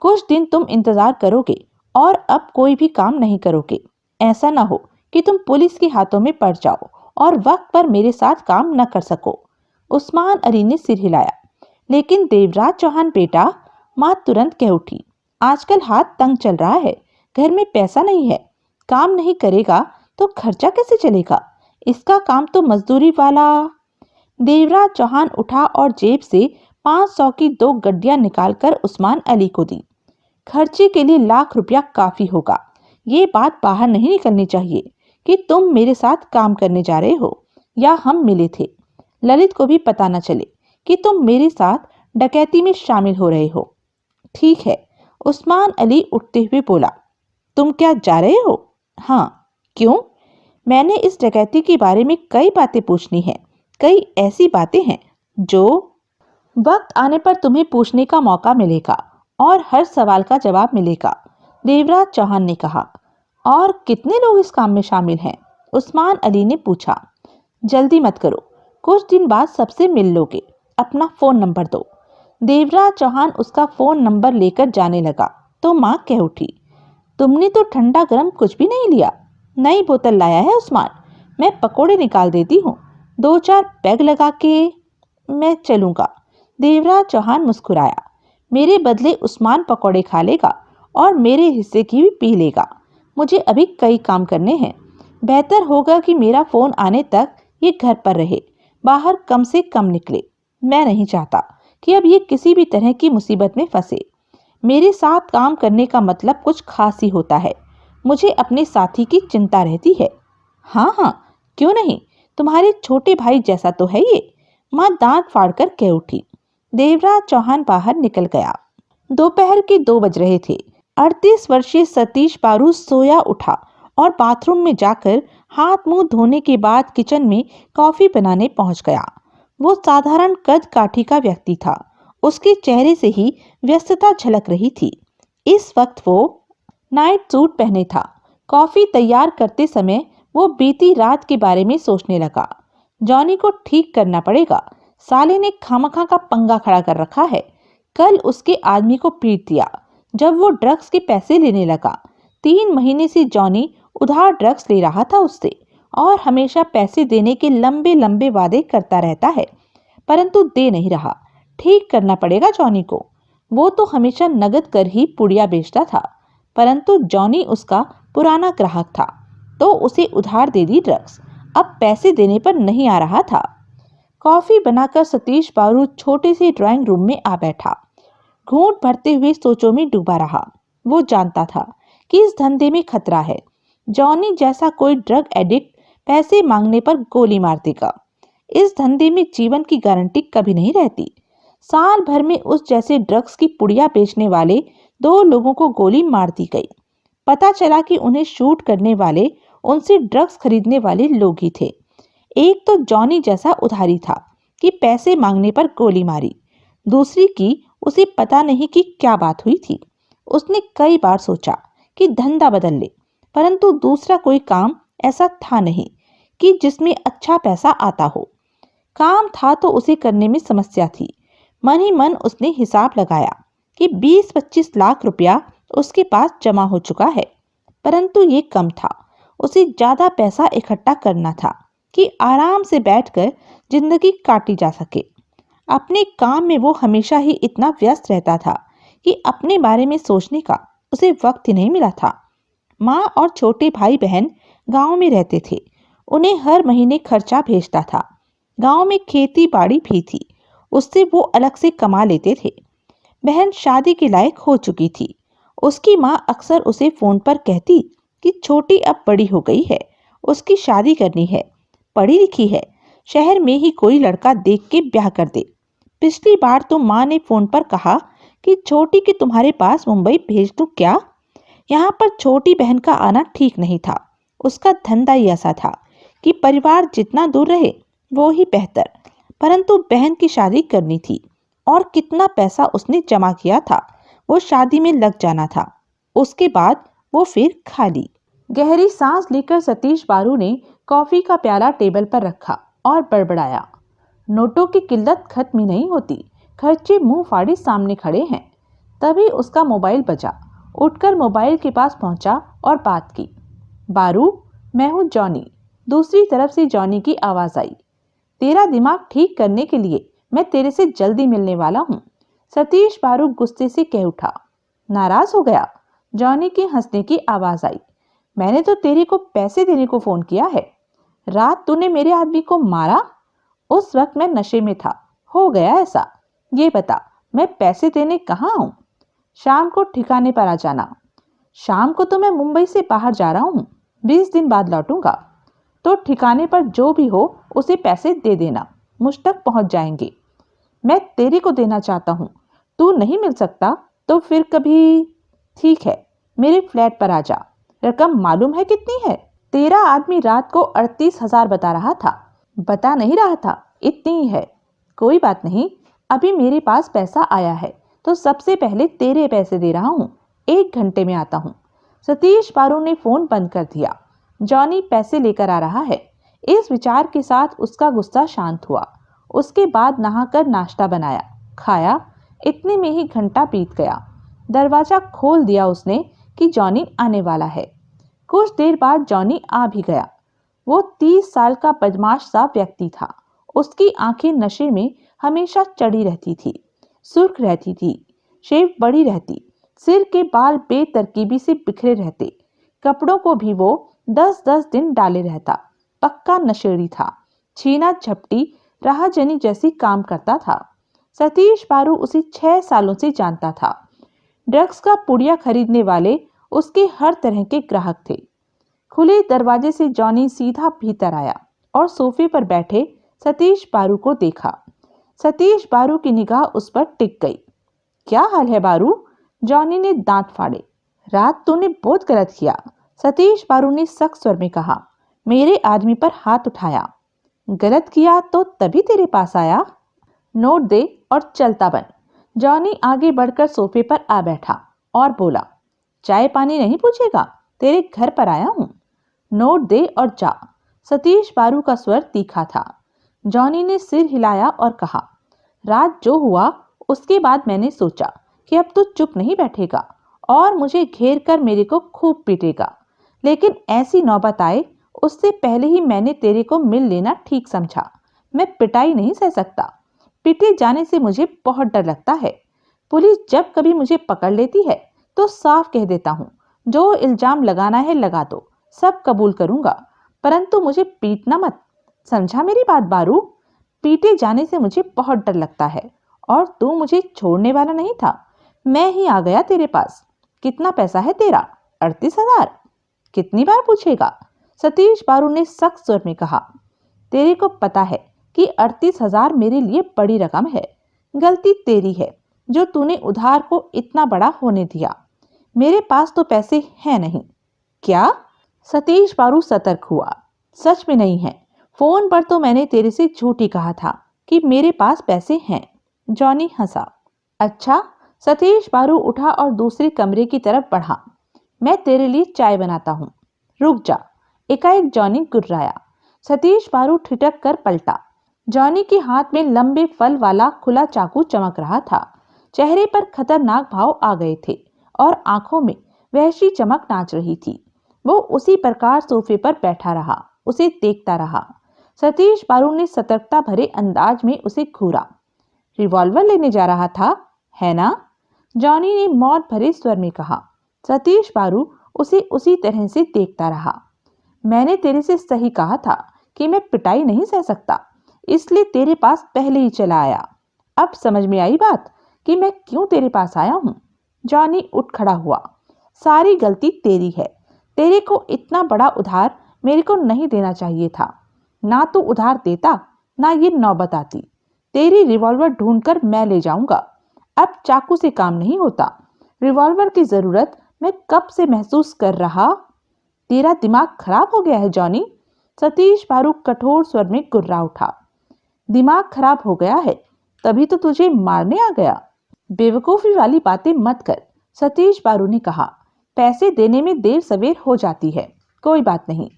कुछ दिन तुम इंतजार करोगे और अब कोई भी काम नहीं करोगे। ऐसा ना हो कि तुम पुलिस के हाथों में पड़ जाओ और वक्त पर मेरे साथ काम न कर सको। उस्मान अली ने सिर हिलाया। लेकिन देवराज चौहान बेटा, माँ तुरंत कह उठी। आजकल हाथ तंग चल रहा है, घर में पैसा नहीं है, काम नहीं करेगा तो खर्चा कैसे चलेगा? इसका काम तो मजदूरी वाला। देवराज चौहान उठा और जेब से 500 की 2 गड्डियां निकालकर उस्मान अली को दी। खर्चे के लिए लाख रुपया काफी होगा। ये बात बाहर नहीं निकलनी चाहिए कि तुम मेरे साथ काम करने जा रहे हो या हम मिले थे। ललित को भी पता न चले कि तुम मेरे साथ डकैती में शामिल हो रहे हो। ठीक है, उस्मान अली उठते हुए बोला। तुम क्या जा रहे हो? हाँ। क्यों? मैंने इस डकैती के बारे में कई बातें पूछनी है, कई ऐसी बातें हैं जो वक्त आने पर तुम्हें पूछने का मौका मिलेगा और हर सवाल का जवाब मिलेगा, देवराज चौहान ने कहा। और कितने लोग इस काम में शामिल हैं? उस्मान अली ने पूछा। जल्दी मत करो, कुछ दिन बाद सबसे मिल लोगे। अपना फोन नंबर दो। देवराज चौहान उसका फोन नंबर लेकर जाने लगा तो माँ कह उठी। तुमने तो ठंडा गर्म कुछ भी नहीं लिया। नई बोतल लाया है उस्मान, मैं पकोड़े निकाल देती हूँ, 2-4 पैग लगा के मैं चलूंगा। देवराज चौहान मुस्कुराया। मेरे बदले उस्मान पकोड़े खा लेगा और मेरे हिस्से की भी पी लेगा। मुझे अभी कई काम करने हैं। बेहतर होगा कि मेरा फोन आने तक ये घर पर रहे, बाहर कम से कम निकले। मैं नहीं चाहता कि अब ये किसी भी तरह की मुसीबत में फंसे। मेरे साथ काम करने का मतलब कुछ खास ही होता है। मुझे अपने साथी की चिंता रहती है। हाँ हाँ, क्यों नहीं, तुम्हारे छोटे भाई जैसा तो है ये, माँ दांत फाड़कर कह उठी। देवराज चौहान बाहर निकल गया। दोपहर के 2 बज रहे थे। 38 वर्षीय सतीश बारू सोया उठा और बाथरूम में जाकर हाथ मुंह धोने के बाद किचन में कॉफी बनाने पहुंच गया। वो साधारण कद काठी का व्यक्ति था। उसके चेहरे से ही व्यस्तता झलक रही थी। इस वक्त वो नाइट सूट पहने था। कॉफी तैयार करते समय वो बीती रात के बारे में सोचने लगा। जॉनी को ठीक करना पड़ेगा। साले ने खामखा का पंगा खड़ा कर रखा है। कल उसके आदमी को पीट दिया जब वो ड्रग्स के पैसे लेने लगा। 3 महीने से जॉनी उधार ड्रग्स ले रहा था उससे और हमेशा पैसे देने के लंबे लंबे वादे करता रहता है, परंतु दे नहीं रहा। ठीक करना पड़ेगा जॉनी को। वो तो हमेशा नगद कर ही पुड़िया बेचता था, परंतु जॉनी उसका पुराना ग्राहक था तो उसे उधार दे दी ड्रग्स। अब पैसे देने पर नहीं आ रहा था। कॉफी बनाकर सतीश बारू छोटे से ड्राइंग रूम में आ बैठा। घूंट भरते हुए सोचों में डूबा रहा। वो जानता था कि इस धंधे में खतरा है। जॉनी जैसा कोई ड्रग एडिक्ट पैसे मांगने पर गोली मार देगा। इस धंधे में जीवन की गारंटी कभी नहीं रहती। साल भर में उस जैसे ड्रग्स की पुड़िया बेचने वाले 2 लोगों को गोली मार दी गई। पता चला कि उन्हें शूट करने वाले उनसे ड्रग्स खरीदने वाले लोग ही थे। एक तो जॉनी जैसा उधारी था कि पैसे मांगने पर गोली मारी। दूसरी की उसे पता नहीं कि क्या बात हुई थी। उसने कई बार सोचा कि धंधा बदल ले, परंतु दूसरा कोई काम ऐसा था नहीं कि जिसमें अच्छा पैसा आता हो। काम था तो उसे करने में समस्या थी। मन ही मन उसने हिसाब लगाया कि 20-25 लाख रुपया उसके पास जमा हो चुका है, परंतु ये कम था। उसे ज्यादा पैसा इकट्ठा करना था कि आराम से बैठकर जिंदगी काटी जा सके। अपने काम में वो हमेशा ही इतना व्यस्त रहता था कि अपने बारे में सोचने का उसे वक्त ही नहीं मिला था। माँ और छोटे भाई बहन गांव में रहते थे। उन्हें हर महीने खर्चा भेजता था। गांव में खेती बाड़ी भी थी, उससे वो अलग से कमा लेते थे। बहन शादी के लायक हो चुकी थी। उसकी माँ अक्सर उसे फोन पर कहती कि छोटी अब बड़ी हो गई है, उसकी शादी करनी है, पढ़ी लिखी है, शहर में ही कोई लड़का देख के ब्याह कर दे। पिछली बार तो माँ ने फोन पर कहा कि छोटी के तुम्हारे पास मुंबई भेज दूं क्या। यहाँ पर छोटी बहन का आना ठीक नहीं था। उसका धंधा ही ऐसा था कि परिवार जितना दूर रहे वो ही बेहतर। परंतु बहन की शादी करनी थी और कितना पैसा उसने जमा किया था वो शादी में लग जाना था। उसके बाद वो फिर खाली। गहरी सांस लेकर सतीश बारू ने कॉफी का प्याला टेबल पर रखा और बड़बड़ाया, नोटों की किल्लत खत्म ही नहीं होती, खर्चे मुंह फाड़े सामने खड़े हैं। तभी उसका मोबाइल बजा। उठकर मोबाइल के पास पहुंचा और बात की। बारू, मैं हूं जॉनी। दूसरी तरफ से जॉनी की आवाज आई। तेरा दिमाग ठीक करने के लिए मैं तेरे से जल्दी मिलने वाला हूं। सतीश बारू गुस्से से कह उठा। नाराज हो गया? जॉनी की हंसने की आवाज आई। मैंने तो तेरे को पैसे देने को फोन किया है। रात तूने मेरे आदमी को मारा? उस वक्त मैं नशे में था, हो गया ऐसा। ये बता, मैं पैसे देने कहाँ हूँ? शाम को ठिकाने पर आ जाना। शाम को तो मैं मुंबई से बाहर जा रहा हूँ, 20 दिन बाद लौटूंगा। तो ठिकाने पर जो भी हो उसे पैसे दे देना, मुझ तक पहुंच जाएंगे। मैं तेरे को देना चाहता हूँ। तू नहीं मिल सकता तो फिर कभी। ठीक है, मेरे फ्लैट पर आ जा। रकम मालूम है कितनी है? तेरा आदमी रात को 38,000 बता रहा था। बता नहीं रहा था, इतनी ही है। कोई बात नहीं, अभी मेरे पास पैसा आया है तो सबसे पहले तेरे पैसे दे रहा हूँ। 1 घंटे में आता हूँ। सतीश बारू ने फोन बंद कर दिया। जॉनी पैसे लेकर आ रहा है, इस विचार के साथ उसका गुस्सा शांत हुआ। उसके बाद नहाकर नाश्ता बनाया, खाया। इतने में ही घंटा बीत गया। दरवाजा खोल दिया उसने कि जॉनी आने वाला है। कुछ देर बाद जॉनी आ भी गया। वो 30 साल का बदमाश सा व्यक्ति था। उसकी आंखें नशे में हमेशा चढ़ी रहती थी, सुर्ख रहती थी, शेव बड़ी रहती, सिर के बाल बेतरकीबी से बिखरे रहते। कपड़ों को भी वो 10-10 दिन डाले रहता। पक्का नशेड़ी था। छीना झपटी राहजनी जैसी काम करता था। सतीश बारू उसे 6 सालों से जानता था। ड्रग्स का पुड़िया खरीदने वाले उसके हर तरह के ग्राहक थे। खुले दरवाजे से जॉनी सीधा भीतर आया और सोफे पर बैठे सतीश बारू को देखा। सतीश बारू की निगाह उस पर टिक गई। क्या हाल है बारू? जॉनी ने दांत फाड़े। रात तूने बहुत गलत किया, सतीश बारू ने सख्त स्वर में कहा। मेरे आदमी पर हाथ उठाया। गलत किया तो तभी तेरे पास आया। नोट दे और चलता बन। जॉनी आगे बढ़कर सोफे पर आ बैठा और बोला, चाय पानी नहीं पूछेगा? तेरे घर पर आया हूँ। नोट दे और जा। सतीश बारू का स्वर तीखा था। जॉनी ने सिर हिलाया और कहा, रात जो हुआ उसके बाद मैंने सोचा कि अब तू चुप नहीं बैठेगा और मुझे घेर कर मेरे को खूब पीटेगा, लेकिन ऐसी नौबत आए उससे पहले ही मैंने तेरे को मिल लेना ठीक समझा। मैं पिटाई नहीं सह सकता। पिटे जाने से मुझे बहुत डर लगता है। पुलिस जब कभी मुझे पकड़ लेती है तो साफ कह देता हूँ, जो इल्जाम लगाना है लगा दो, सब कबूल करूंगा, परंतु मुझे पीटना मत। समझा मेरी बात बारू? पीटे जाने से मुझे बहुत डर लगता है और तू मुझे छोड़ने वाला नहीं था। मैं ही आ गया तेरे पास। कितना पैसा है तेरा? 38,000। कितनी बार पूछेगा? सतीश बारू ने सख्त स्वर में कहा। तेरे को पता है कि 38,000 मेरे लिए बड़ी रकम है। गलती तेरी है जो तूने उधार को इतना बड़ा होने दिया। मेरे पास तो पैसे हैं नहीं। क्या? सतीश बारू सतर्क हुआ। सच में नहीं है। फोन पर तो मैंने तेरे से झूठ ही कहा था कि मेरे पास पैसे हैं। जॉनी हंसा। अच्छा। सतीश बारू उठा और दूसरे कमरे की तरफ बढ़ा। मैं तेरे लिए चाय बनाता हूँ। रुक जा। एकाएक जॉनी गुर्राया। सतीश बारू ठिठक कर पलटा। जॉनी के हाथ में लंबे फल वाला खुला चाकू चमक रहा था। चेहरे पर खतरनाक भाव आ गए थे और आंखों में वहशी चमक नाच रही थी। वो उसी प्रकार सोफे पर बैठा रहा, उसे देखता रहा। सतीश बारू ने सतर्कता भरे अंदाज में उसे घूरा। रिवॉल्वर लेने जा रहा था, है ना? जॉनी ने मौत भरे स्वर में कहा। सतीश बारू उसे उसी तरह से देखता रहा। मैंने तेरे से सही कहा था कि मैं पिटाई नहीं सह सकता, इसलिए तेरे पास पहले ही चला आया। अब समझ में आई बात कि मैं क्यों तेरे पास आया हूँ? जॉनी उठ खड़ा हुआ। सारी गलती तेरी है। तेरे को इतना बड़ा उधार मेरे को नहीं देना चाहिए था। ना तो उधार देता, ना ये नौबत आती। तेरी रिवॉल्वर ढूंढकर मैं ले जाऊंगा। अब चाकू से काम नहीं होता। रिवॉल्वर की जरूरत मैं कब से महसूस कर रहा। तेरा दिमाग खराब हो गया है जॉनी। सतीश बारू कठोर स्वर में गुर्रा उठा। दिमाग खराब हो गया है तभी तो तुझे मारने आ गया। बेवकूफी वाली बातें मत कर। सतीश बारू ने कहा। पैसे देने में देर सवेर हो जाती है, कोई बात नहीं।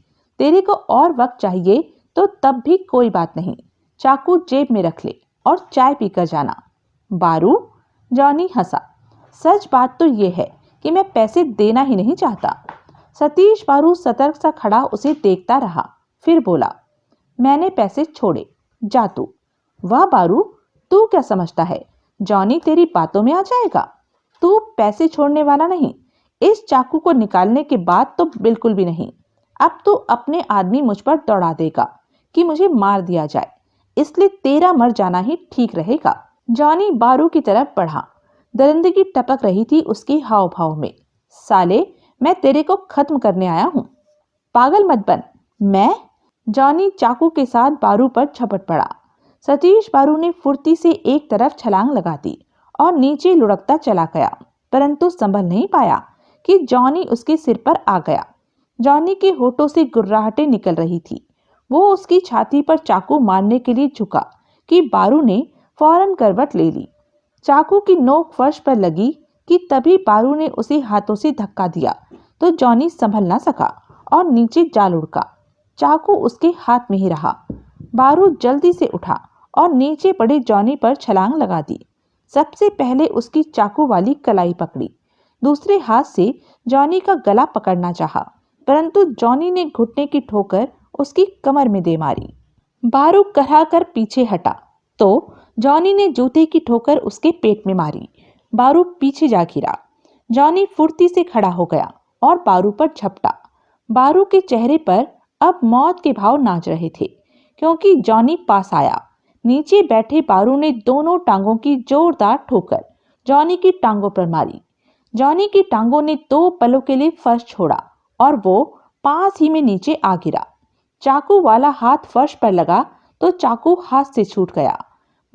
तेरे को और वक्त चाहिए तो तब भी कोई बात नहीं। चाकू जेब में रख ले और चाय पीकर जाना। बारू? जॉनी हंसा। सच बात तो ये है कि मैं पैसे देना ही नहीं चाहता। सतीश बारू सतर्क सा खड़ा उसे देखता रहा, फिर बोला, मैंने पैसे छोड़े, जा तू। वाह बारू, तू क्या समझता है जॉनी तेरी बातों में आ जाएगा? तू पैसे छोड़ने वाला नहीं। इस चाकू को निकालने के बाद तो बिल्कुल भी नहीं। अब तो अपने आदमी मुझ पर दौड़ा देगा कि मुझे मार दिया जाए, इसलिए तेरा मर जाना ही ठीक रहेगा। जॉनी बारू की तरफ बढ़ा। दरिंदगी टपक रही थी उसके हाव भाव में। साले, मैं तेरे को खत्म करने आया हूँ। पागल मत बन। मैं? जॉनी चाकू के साथ बारू पर झपट पड़ा। सतीश बारू ने फुर्ती से एक तरफ छलांग लगा दी और नीचे लुढ़कता चला गया, परंतु संभल नहीं पाया कि जॉनी उसके सिर पर आ गया। जॉनी के होठों से गुर्राहटें निकल रही थी। वो उसकी छाती पर चाकू मारने के लिए झुका कि बारू ने फौरन करवट ले ली। चाकू की नोक फर्श पर लगी कि तभी बारू ने उसे हाथों से धक्का दिया तो जॉनी संभल ना सका और नीचे जा लुढ़का। चाकू उसके हाथ में ही रहा। बारू जल्दी से उठा और नीचे पड़े जॉनी पर छलांग लगा दी। सबसे पहले उसकी चाकू वाली कलाई पकड़ी। दूसरे हाथ से जॉनी का गला पकड़ना चाहा, परंतु जॉनी ने घुटने की ठोकर उसकी कमर में दे मारी। बारू करहा कर पीछे हटा तो जॉनी ने जूते की ठोकर उसके पेट में मारी। बारू पीछे जा गिरा। जॉनी फुर्ती से खड़ा हो गया और बारू पर झपटा। बारू के चेहरे पर अब मौत के भाव नाच रहे थे क्योंकि जॉनी पास आया। नीचे बैठे बारू ने दोनों टांगों की जोरदार ठोकर जॉनी की टांगों पर मारी। जॉनी की टांगों ने 2 पलों के लिए फर्श छोड़ा और वो पास ही में नीचे आ गिरा। चाकू वाला हाथ फर्श पर लगा तो चाकू हाथ से छूट गया।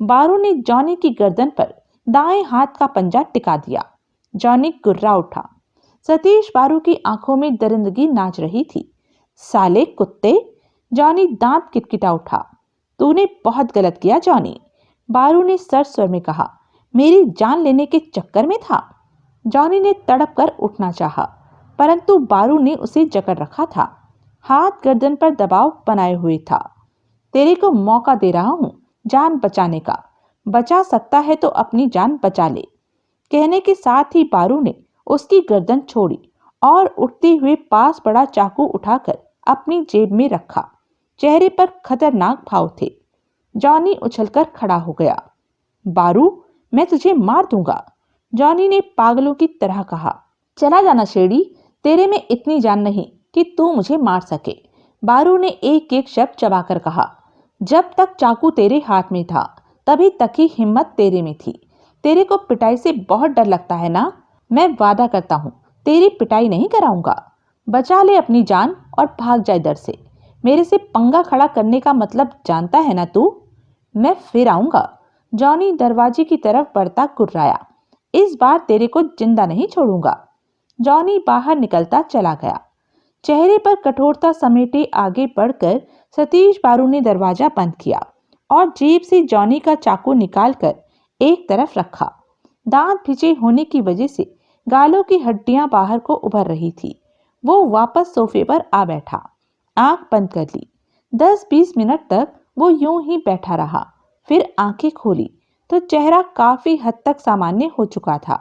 बारू ने जॉनी की गर्दन पर दाएं हाथ का पंजा टिका दिया। जॉनी गुर्रा उठा। सतीश बारू की आंखों में दरिंदगी नाच रही थी। साले कुत्ते! जॉनी दांत किटकिटा उठा। तूने बहुत गलत किया जॉनी, बारू ने सर स्वर में कहा। मेरी जान लेने के चक्कर में था। जॉनी ने तड़प कर उठना चाहा, परंतु बारू ने उसे जकड़ रखा था, हाथ गर्दन पर दबाव बनाए हुए था। तेरे को मौका दे रहा हूँ जान बचाने का, बचा सकता है तो अपनी जान बचा ले। कहने के साथ ही बारू ने उसकी गर्दन छोड़ी और उठते हुए पास पड़ा चाकू उठाकर अपनी जेब में रखा। चेहरे पर खतरनाक भाव थे। जॉनी उछलकर खड़ा हो गया। बारू, मैं तुझे मार दूंगा, जॉनी ने पागलों की तरह कहा। चला जाना शेडी, तेरे में इतनी जान नहीं कि तू मुझे मार सके, बारू ने एक एक शब्द चबाकर कहा। जब तक चाकू तेरे हाथ में था तभी तक ही हिम्मत तेरे में थी। तेरे को पिटाई से बहुत डर लगता है ना? मैं वादा करता हूँ तेरी पिटाई नहीं कराऊंगा। बचा ले अपनी जान और भाग जा इधर से। मेरे से पंगा खड़ा करने का मतलब जानता है ना तू? मैं फिर आऊंगा, जॉनी दरवाजे की तरफ बढ़ता कुर्राया। इस बार तेरे को जिंदा नहीं छोड़ूंगा। जॉनी बाहर निकलता चला गया। चेहरे पर कठोरता समेटे आगे बढ़कर सतीश बारू ने दरवाजा बंद किया और जेब से जॉनी का चाकू निकालकर एक तरफ रखा। दांत भिजे होने की वजह से गालों की हड्डियां बाहर को उभर रही थी। वो वापस सोफे पर आ बैठा, आंख बंद कर ली। 10-20 मिनट तक वो यूं ही बैठा रहा। फिर आंखें खोली तो चेहरा काफी हद तक सामान्य हो चुका था।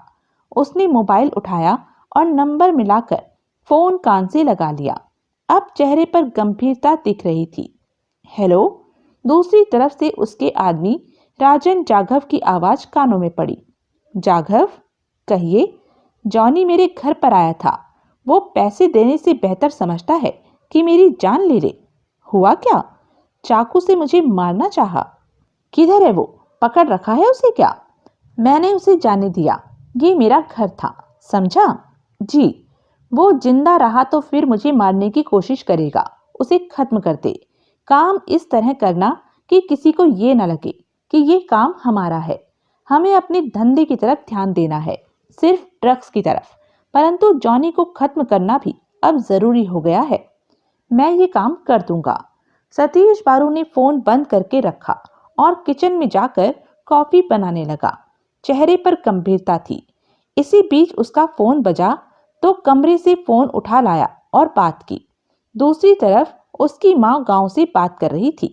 उसने मोबाइल उठाया और नंबर मिलाकर फोन कान से लगा लिया। अब चेहरे पर गंभीरता दिख रही थी। हेलो, दूसरी तरफ से उसके आदमी राजन जाघव की आवाज कानों में पड़ी। जाघव, कहिए। जॉनी मेरे घर पर आया था। वो पैसे देने से बेहतर समझता है कि मेरी जान ले ले। हुआ क्या? चाकू से मुझे मारना चाहा। किधर है वो? पकड़ रखा है उसे क्या? मैंने उसे जाने दिया, ये मेरा घर था, समझा? जी। वो जिंदा रहा तो फिर मुझे मारने की कोशिश करेगा। उसे खत्म कर दे। काम इस तरह करना कि किसी को ये न लगे कि ये काम हमारा है। हमें अपने धंधे की तरफ ध्यान देना है, सिर्फ ड्रग्स की तरफ। परंतु जॉनी को खत्म करना भी अब जरूरी हो गया है। मैं ये काम कर दूंगा। सतीश बारू ने फोन बंद करके रखा और किचन में जाकर कॉफी बनाने लगा। चेहरे पर गंभीरता थी। इसी बीच उसका फोन बजा तो कमरे से फोन उठा लाया और बात की। दूसरी तरफ उसकी माँ गांव से बात कर रही थी।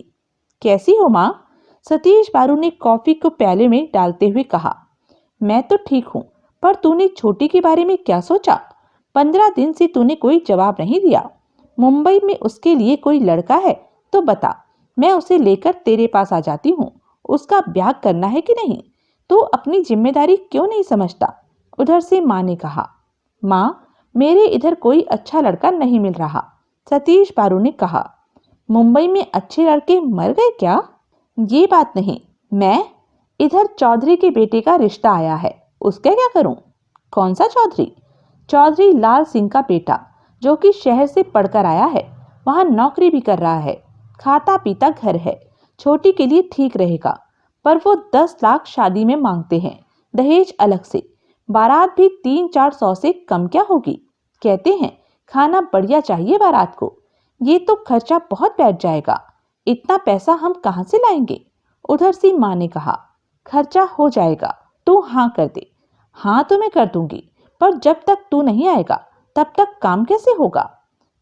कैसी हो माँ? सतीश बारू ने कॉफी को प्याले में डालते हुए कहा। मैं तो ठीक हूँ, पर तूने छोटी के बारे में क्या सोचा? 15 दिन से तूने कोई जवाब नहीं दिया। मुंबई में उसके लिए कोई लड़का है तो बता, मैं उसे लेकर तेरे पास आ जाती हूँ। उसका ब्याह करना है कि नहीं? तू अपनी जिम्मेदारी क्यों नहीं समझता? उधर से माँ ने कहा। माँ, मेरे इधर कोई अच्छा लड़का नहीं मिल रहा, सतीश बारू ने कहा। मुंबई में अच्छे लड़के मर गए क्या? ये बात नहीं, मैं इधर चौधरी के बेटे का रिश्ता आया है, उसका क्या करूं? कौन सा चौधरी? चौधरी लाल सिंह का बेटा, जो कि शहर से पढ़कर आया है, वहां नौकरी भी कर रहा है, खाता पीता घर है, छोटी के लिए ठीक रहेगा। पर वो 10 लाख शादी में मांगते हैं, दहेज अलग से। बारात भी 300-400 से कम क्या होगी? कहते हैं खाना बढ़िया चाहिए बारात को। ये तो खर्चा बहुत बैठ जाएगा। इतना पैसा हम कहाँ से लाएंगे? उधर से माँ ने कहा। खर्चा हो जाएगा, तू हाँ कर दे। हाँ तो मैं कर दूंगी, पर जब तक तू नहीं आएगा तब तक काम कैसे होगा?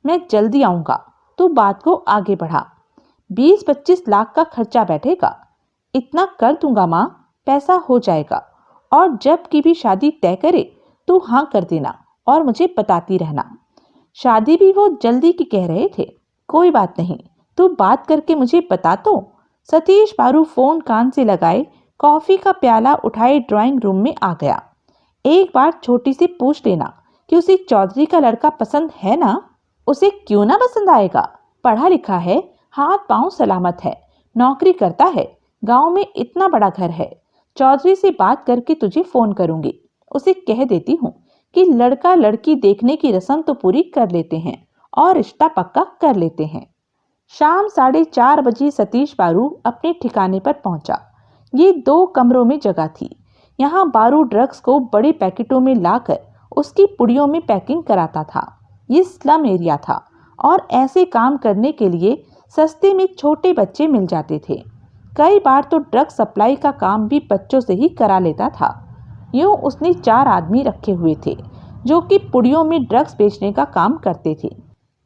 मैं जल्दी आऊंगा, तू बात को आगे बढ़ा। 20-25 लाख का खर्चा बैठेगा। इतना कर दूंगा माँ, पैसा हो जाएगा। और जब की भी शादी तय करे तू हाँ कर देना और मुझे बताती रहना। शादी भी वो जल्दी की कह रहे थे। कोई बात नहीं, तू बात करके मुझे बता तो। सतीश बारू फोन कान से लगाए कॉफी का प्याला उठाए ड्राइंग रूम में आ गया। एक बार छोटी से पूछ लेना कि उसे चौधरी का लड़का पसंद है ना? उसे क्यों ना पसंद आएगा? पढ़ा लिखा है, हाथ पांव सलामत है, नौकरी करता है, गांव में इतना बड़ा घर है। चौधरी से बात करके तुझे फोन करूंगी। उसे कह देती हूँ कि लड़का लड़की देखने की रस्म तो पूरी कर लेते हैं और रिश्ता पक्का कर लेते हैं। शाम 4:30 बजे सतीश बारू अपने ठिकाने पर पहुंचा। ये 2 कमरों में जगह थी। यहाँ बारू ड्रग्स को बड़े पैकेटों में लाकर उसकी पुड़ियों में पैकिंग कराता था। ये स्लम एरिया था और ऐसे काम करने के लिए सस्ते में छोटे बच्चे मिल जाते थे। कई बार तो ड्रग सप्लाई का काम भी बच्चों से ही करा लेता था। यूं उसने 4 आदमी रखे हुए थे जो कि पुड़ियों में ड्रग्स बेचने का काम करते थे।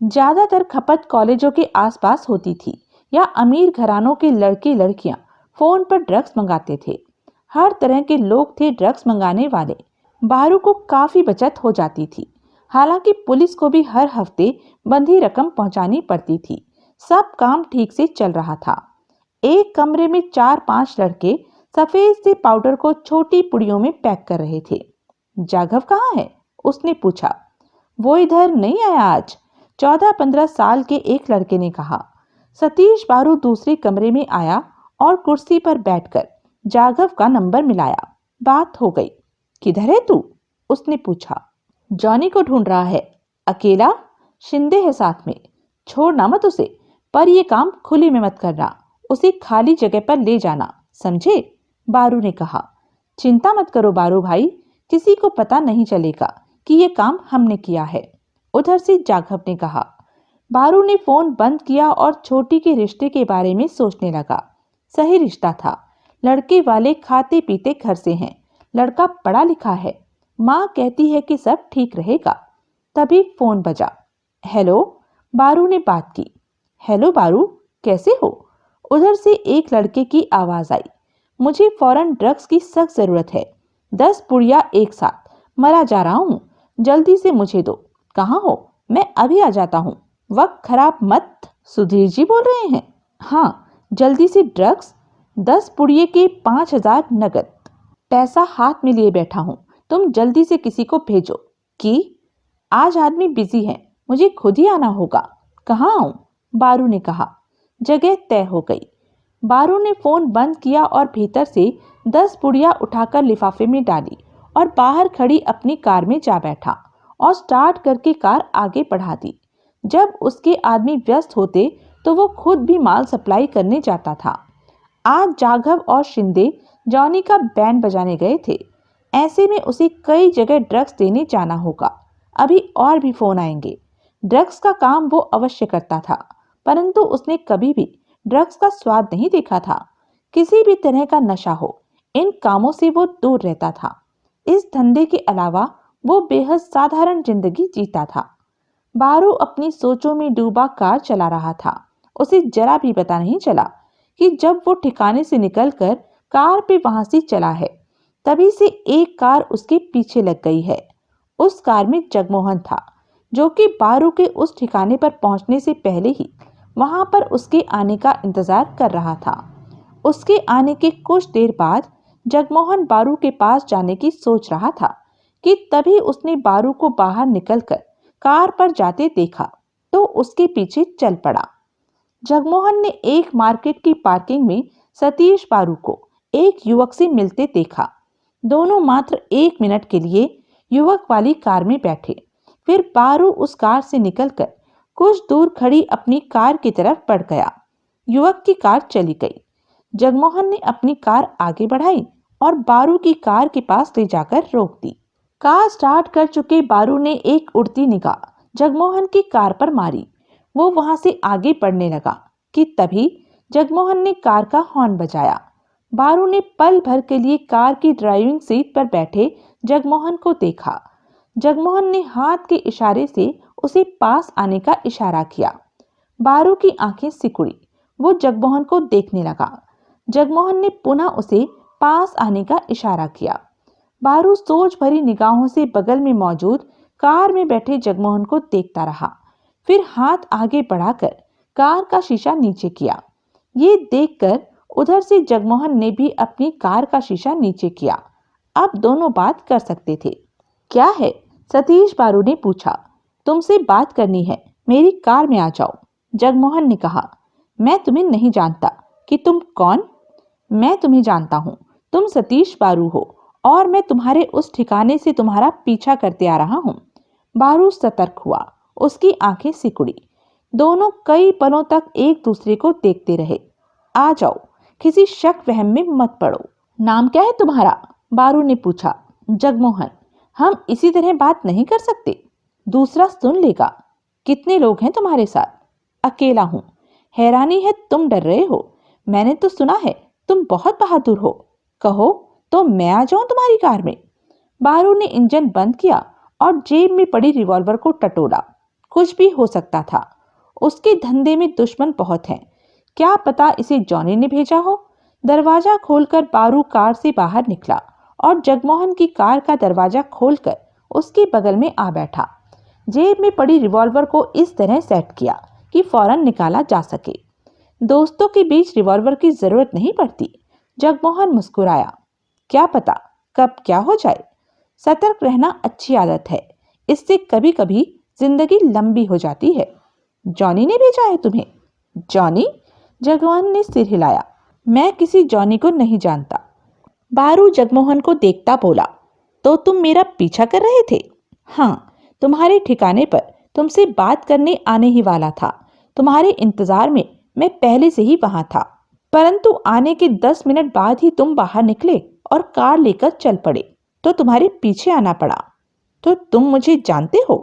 ज्यादातर खपत कॉलेजों के आसपास होती थी या अमीर घरानों के लड़के लड़कियां फोन पर ड्रग्स मंगाते थे। हर तरह के लोग थे ड्रग्स मंगाने वाले। बारू को काफी बचत हो जाती थी। हालांकि पुलिस को भी हर हफ्ते बंधी रकम पहुंचानी पड़ती थी। सब काम ठीक से चल रहा था। एक कमरे में 4-5 लड़के सफेद से पाउडर को छोटी पुड़ियों में पैक कर रहे थे। जाघव कहाँ है? उसने पूछा। वो इधर नहीं आया आज, 14-15 साल के एक लड़के ने कहा। सतीश बारू दूसरे कमरे में आया और कुर्सी पर बैठकर जाघव का नंबर मिलाया। बात हो गई। किधर है तू? उसने पूछा। जॉनी को ढूंढ रहा है। अकेला? शिंदे है साथ में। छोड़ना मत उसे, पर यह काम खुली में मत करना। उसे खाली जगह पर ले जाना, समझे? बारू ने कहा। चिंता मत करो बारू भाई, किसी को पता नहीं चलेगा कि यह काम हमने किया है, उधर से जाघव ने कहा। बारू ने फोन बंद किया और छोटी के रिश्ते के बारे में सोचने लगा। सही रिश्ता था। लड़के वाले खाते पीते घर से हैं। लड़का पढ़ा लिखा है। माँ कहती है कि सब ठीक रहेगा। तभी फोन बजा। हेलो, बारू ने बात की। हेलो बारू, कैसे हो? उधर से एक लड़के की आवाज आई। मुझे फौरन ड्रग्स की सख्त जरूरत है। 10 पुड़िया एक साथ। मरा जा रहा हूँ, जल्दी से मुझे दो। कहाँ हो? मैं अभी आ जाता हूँ, वक्त खराब मत। सुधीर जी बोल रहे हैं? हाँ, जल्दी से ड्रग्स। 10 पुड़िये के 5,000 नगद। पैसा हाथ में लिए बैठा हूँ, तुम जल्दी से किसी को भेजो। कि आज आदमी बिजी है, मुझे खुद ही आना होगा। कहाँ आऊं? बारू ने कहा। जगह तय हो गई। बारू ने फोन बंद किया और भीतर से 10 पुड़िया उठाकर लिफाफे में डाली और बाहर खड़ी अपनी कार में जा बैठा और स्टार्ट करके कार आगे बढ़ा दी। जब उसके आदमी व्यस्त होते तो वो खुद भी माल सप्लाई करने जाता था। आज जाघव और शिंदे जॉनी का बैंड बजाने गए थे। ऐसे में उसे कई जगह ड्रग्स देने जाना होगा। अभी और भी फोन आएंगे। ड्रग्स का काम वो अवश्य करता था, परंतु उसने कभी भी ड्रग्स का स्वाद नहीं देखा था। किसी भी तरह का नशा हो, इन कामों से वो दूर रहता था। इस धंधे के अलावा वो बेहद साधारण जिंदगी जीता था। बारू अपनी सोचों में डूबा कार चला रहा था। उसे जरा भी पता नहीं चला कि जब वो ठिकाने से निकलकर कार पे वहां से चला है, तभी से एक कार उसके पीछे लग गई है। उस कार में जगमोहन था, जो कि बारू के उस ठिकाने पर पहुंचने से पहले ही वहां पर उसके आने का इंतजार कर रहा था। उसके आने के कुछ देर बाद जगमोहन बारू के पास जाने की सोच रहा था कि तभी उसने बारू को बाहर निकलकर कार पर जाते देखा तो उसके पीछे चल पड़ा। जगमोहन ने एक मार्केट की पार्किंग में सतीश बारू को एक युवक से मिलते देखा। दोनों मात्र 1 मिनट के लिए युवक वाली कार में बैठे। फिर बारू उस कार से निकलकर कुछ दूर खड़ी अपनी कार की तरफ बढ़ गया। युवक की कार चली गई। जगमोहन ने अपनी कार आगे बढ़ाई और बारू की कार के पास ले जाकर रोक दी। कार स्टार्ट कर चुके बारू ने एक उड़ती निगाह जगमोहन की कार पर मारी। वो वहां से आगे बढ़ने लगा कि तभी जगमोहन ने कार का हॉर्न बजाया। बारू ने पल भर के लिए कार की ड्राइविंग सीट पर बैठे जगमोहन को देखा। जगमोहन ने हाथ के इशारे से उसे पास आने का इशारा किया। बारू की आंखें सिकुड़ी। वो जगमोहन को देखने लगा। जगमोहन ने पुनः उसे पास आने का इशारा किया। बारू सोच भरी निगाहों से बगल में मौजूद कार में बैठे जगमोहन को देखता रहा। फिर हाथ आगे बढ़ाकर कार का शीशा नीचे किया। ये देखकर उधर से जगमोहन ने भी अपनी कार का शीशा नीचे किया। अब दोनों बात कर सकते थे। क्या है? सतीश बारू ने पूछा। तुमसे बात करनी है, मेरी कार में आ जाओ। जगमोहन ने कहा। मैं तुम्हें नहीं जानता कि तुम कौन? मैं तुम्हें जानता हूँ। तुम सतीश बारू हो और मैं तुम्हारे उस ठिकाने से तुम्हारा पीछा करते आ रहा हूँ। बारू सतर्क हुआ। उसकी आंखें सिकुड़ी। दोनों कई पलों तक एक दूसरे को देखते रहे। आ जाओ, किसी शक वहम में मत पड़ो। नाम क्या है तुम्हारा? बारू ने पूछा। जगमोहन। हम इसी तरह बात नहीं कर सकते, दूसरा सुन लेगा। कितने लोग हैं तुम्हारे साथ? अकेला हूं। हैरानी है तुम डर रहे हो। मैंने तो सुना है तुम बहुत बहादुर हो। कहो तो मैं आ जाऊं तुम्हारी कार में। बारू ने इंजन बंद किया और जेब में पड़ी रिवॉल्वर को टटोला। कुछ भी हो सकता था। उसके धंधे में दुश्मन बहुत हैं। क्या पता इसे जॉनी ने भेजा हो। दरवाजा खोलकर बारू कार से बाहर निकला और जगमोहन की कार का दरवाजा खोलकर उसके बगल में आ बैठा। जेब में पड़ी रिवॉल्वर को इस तरह सेट किया कि फौरन निकाला जा सके। दोस्तों के बीच रिवॉल्वर की जरूरत नहीं पड़ती। जगमोहन मुस्कुराया। क्या पता कब क्या हो जाए। सतर्क रहना अच्छी आदत है। इससे कभी कभी जिंदगी लंबी हो जाती है। जॉनी ने भेजा है तुम्हें? जॉनी? जगमोहन ने सिर हिलाया। मैं किसी जॉनी को नहीं जानता। बारू जगमोहन को देखता बोला, तो तुम मेरा पीछा कर रहे थे? हाँ, तुम्हारे ठिकाने पर तुमसे बात करने आने ही वाला था। तुम्हारे इंतजार में मैं पहले से ही वहां था, परंतु आने के 10 मिनट बाद ही तुम बाहर निकले और कार लेकर चल पड़े, तो तुम्हारे पीछे आना पड़ा। तो तुम मुझे जानते हो?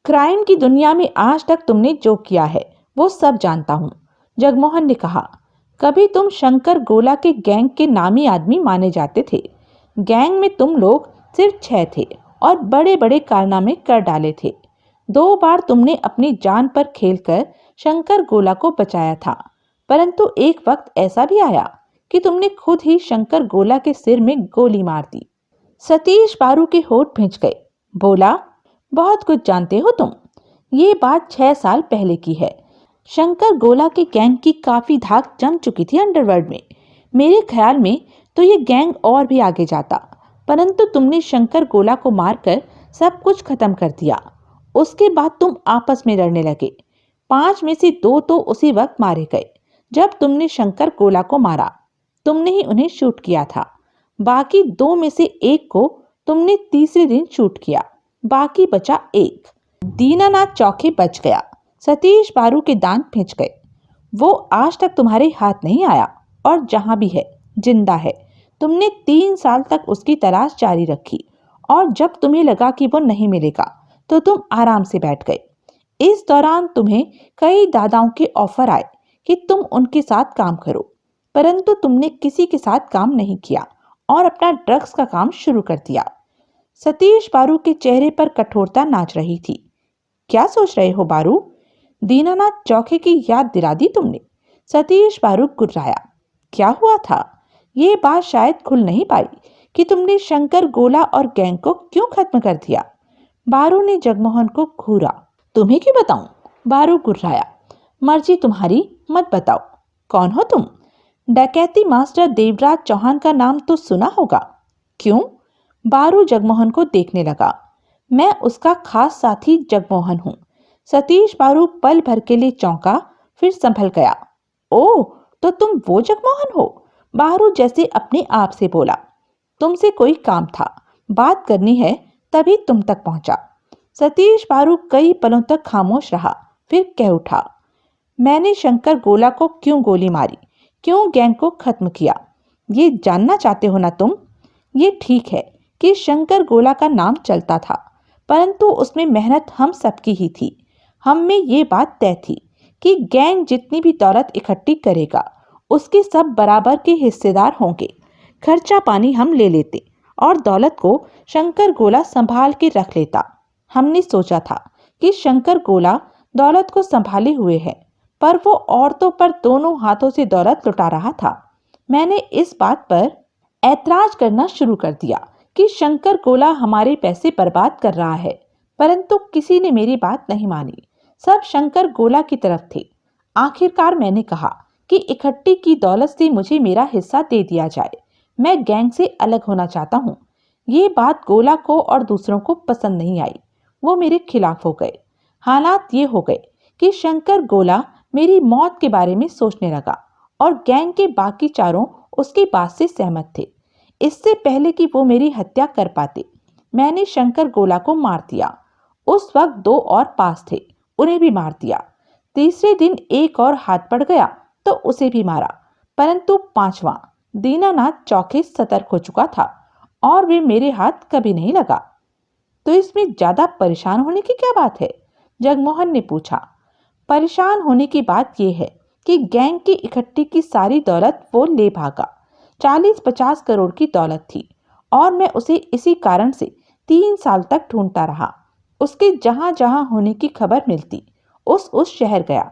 क्राइम की दुनिया में आज तक तुमने जो किया है वो सब जानता हूँ, जगमोहन ने कहा। कभी तुम शंकर गोला के गैंग के नामी आदमी माने जाते थे। गैंग में तुम लोग सिर्फ 6 थे और बड़े बड़े कारनामे कर डाले थे। 2 बार तुमने अपनी जान पर खेलकर शंकर गोला को बचाया था, परंतु एक वक्त ऐसा भी आया कि तुमने खुद ही शंकर गोला के सिर में गोली मार दी। सतीश बारू के होठ भींच गए। बोला, बहुत कुछ जानते हो तुम। ये बात 6 साल पहले की है। शंकर गोला के गैंग की काफी धाक जम चुकी थी अंडरवर्ल्ड में। मेरे ख्याल में तो ये गैंग और भी आगे जाता, परंतु तुमने शंकर गोला को मारकर सब कुछ खत्म कर दिया। उसके बाद तुम आपस में लड़ने लगे। 5 में से 2 तो उसी वक्त मारे गए जब तुमने शंकर गोला को मारा। तुमने ही उन्हें शूट किया था। बाकी 2 में से 1 को तुमने तीसरे दिन शूट किया। बाकी बचा 1। दीनानाथ चौके बच गया। सतीश बारू के दांत पिंच गए। वो आज तक तुम्हारे हाथ नहीं आया और जहां भी है जिंदा है। तुमने 3 साल तक उसकी तलाश जारी रखी और जब तुम्हें लगा कि वो नहीं मिलेगा तो तुम आराम से बैठ गए। इस दौरान तुम्हें कई दादाओं के ऑफर आए कि तुम उनके साथ काम करो, परंतु तुमने किसी के साथ काम नहीं किया और अपना ड्रग्स का काम शुरू कर दिया। सतीश बारू के चेहरे पर कठोरता नाच रही थी। क्या सोच रहे हो बारू? दीनानाथ चौके की याद दिला दी तुमने। सतीश बारू गुर्राया। क्या हुआ था? ये बात शायद खुल नहीं पाई कि तुमने शंकर गोला और गैंग को क्यों खत्म कर दिया। बारू ने जगमोहन को घूरा। तुम्हें क्यों बताऊं? बारू गुर्राया। मर्जी तुम्हारी, मत बताओ। कौन हो तुम? डकैती मास्टर देवराज चौहान का नाम तो सुना होगा। क्यों? बारू जगमोहन को देखने लगा। मैं उसका खास साथी जगमोहन हूँ। सतीश बारू पल भर के लिए चौंका, फिर संभल गया। ओह, तो तुम वो जगमोहन हो? बारू जैसे अपने आप से बोला। तुमसे कोई काम था, बात करनी है, तभी तुम तक पहुंचा। सतीश बारू कई पलों तक खामोश रहा, फिर कह उठा। मैंने शंकर गोला को क्यों गोली मारी, क्यों गैंग को खत्म किया, ये जानना चाहते हो ना तुम? ये ठीक है कि शंकर गोला का नाम चलता था, परंतु उसमें मेहनत हम सबकी ही थी। हम में ये बात तय थी कि गैंग जितनी भी दौलत इकट्ठी करेगा उसके सब बराबर के हिस्सेदार होंगे। खर्चा पानी हम ले लेते और दौलत को शंकर गोला संभाल के रख लेता। हमने सोचा था कि शंकर गोला दौलत को संभाले हुए है, पर वो औरतों पर दोनों हाथों से दौलत लुटा रहा था। मैंने इस बात पर ऐतराज करना शुरू कर दिया कि शंकर गोला हमारे पैसे बर्बाद कर रहा है, परंतु किसी ने मेरी बात नहीं मानी। सब शंकर गोला की तरफ थे। आखिरकार मैंने कहा कि इकट्ठी की दौलत से मुझे मेरा हिस्सा दे दिया जाए। मैं गैंग से अलग होना चाहता हूँ। ये बात गोला को और दूसरों को पसंद नहीं आई। वो मेरे खिलाफ हो गए। हालात ये हो गए कि शंकर गोला मेरी मौत के बारे में सोचने लगा और गैंग के बाकी चारों उसकी बात से सहमत थे। इससे पहले कि वो मेरी हत्या कर पाते, मैंने शंकर गोला को मार दिया। उस वक्त 2 और पास थे, उन्हें भी मार दिया। तीसरे दिन एक और हाथ पड़ गया तो उसे भी मारा, परंतु 5वां दीनानाथ चौके सतर्क हो चुका था और वे मेरे हाथ कभी नहीं लगा। तो इसमें ज्यादा परेशान होने की क्या बात है? जगमोहन ने पूछा। परेशान होने की बात यह है कि गैंग की इकट्ठी की सारी दौलत वो ले भागा। 40-50 करोड़ की दौलत थी और मैं उसे इसी कारण से 3 साल तक ढूंढता रहा। उसके जहां जहां होने की खबर मिलती उस शहर गया,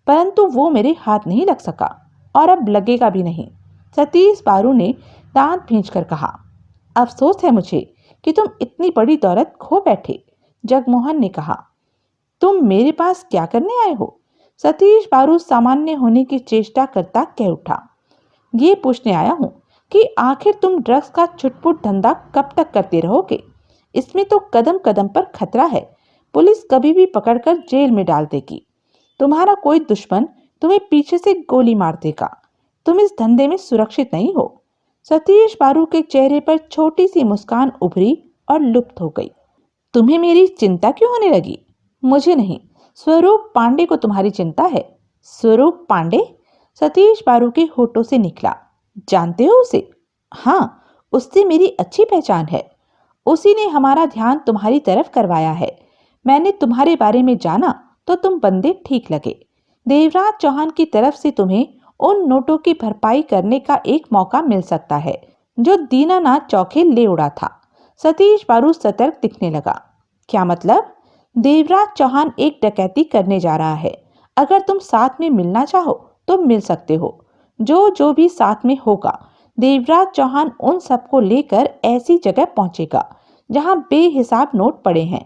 परंतु वो मेरे हाथ नहीं लग सका और अब लगेगा भी नहीं। सतीश बारू ने दांत भींचकर कहा। अफसोस है मुझे कि तुम इतनी बड़ी दौलत खो बैठे। जगमोहन ने कहा। तुम मेरे पास क्या करने आए हो? सतीश बारू सामान्य होने की चेष्टा करता कह उठा। ये पूछने आया हूँ कि आखिर तुम ड्रग्स का छुटपुट धंधा कब तक करते रहोगे? इसमें तो कदम कदम पर खतरा है। पुलिस कभी भी पकड़कर जेल में डाल देगी। तुम्हारा कोई दुश्मन तुम्हें पीछे से गोली मार देगा। तुम इस धंधे में सुरक्षित नहीं हो। सतीश बारू के चेहरे पर छोटी सी मुस्कान उभरी और लुप्त हो गई। तुम्हें मेरी चिंता क्यों होने लगी? मुझे नहीं, स्वरूप पांडे को तुम्हारी चिंता है। स्वरूप पांडे? सतीश बारू के होठों से निकला। जानते हो उसे? हाँ, उससे मेरी अच्छी पहचान है। उसी ने हमारा ध्यान तुम्हारी तरफ करवाया है। मैंने तुम्हारे बारे में जाना तो तुम बंदे ठीक लगे। देवराज चौहान की तरफ से तुम्हें उन नोटों की भरपाई करने का एक मौका मिल सकता है जो दीनानाथ चौके ले उड़ा था। सतीश बारू सतर्क दिखने लगा। क्या मतलब? देवराज चौहान एक डकैती करने जा रहा है। अगर तुम साथ में मिलना चाहो तो मिल सकते हो। जो भी साथ में होगा, देवराज चौहान उन सबको लेकर ऐसी जगह पहुंचेगा जहां बेहिसाब नोट पड़े हैं।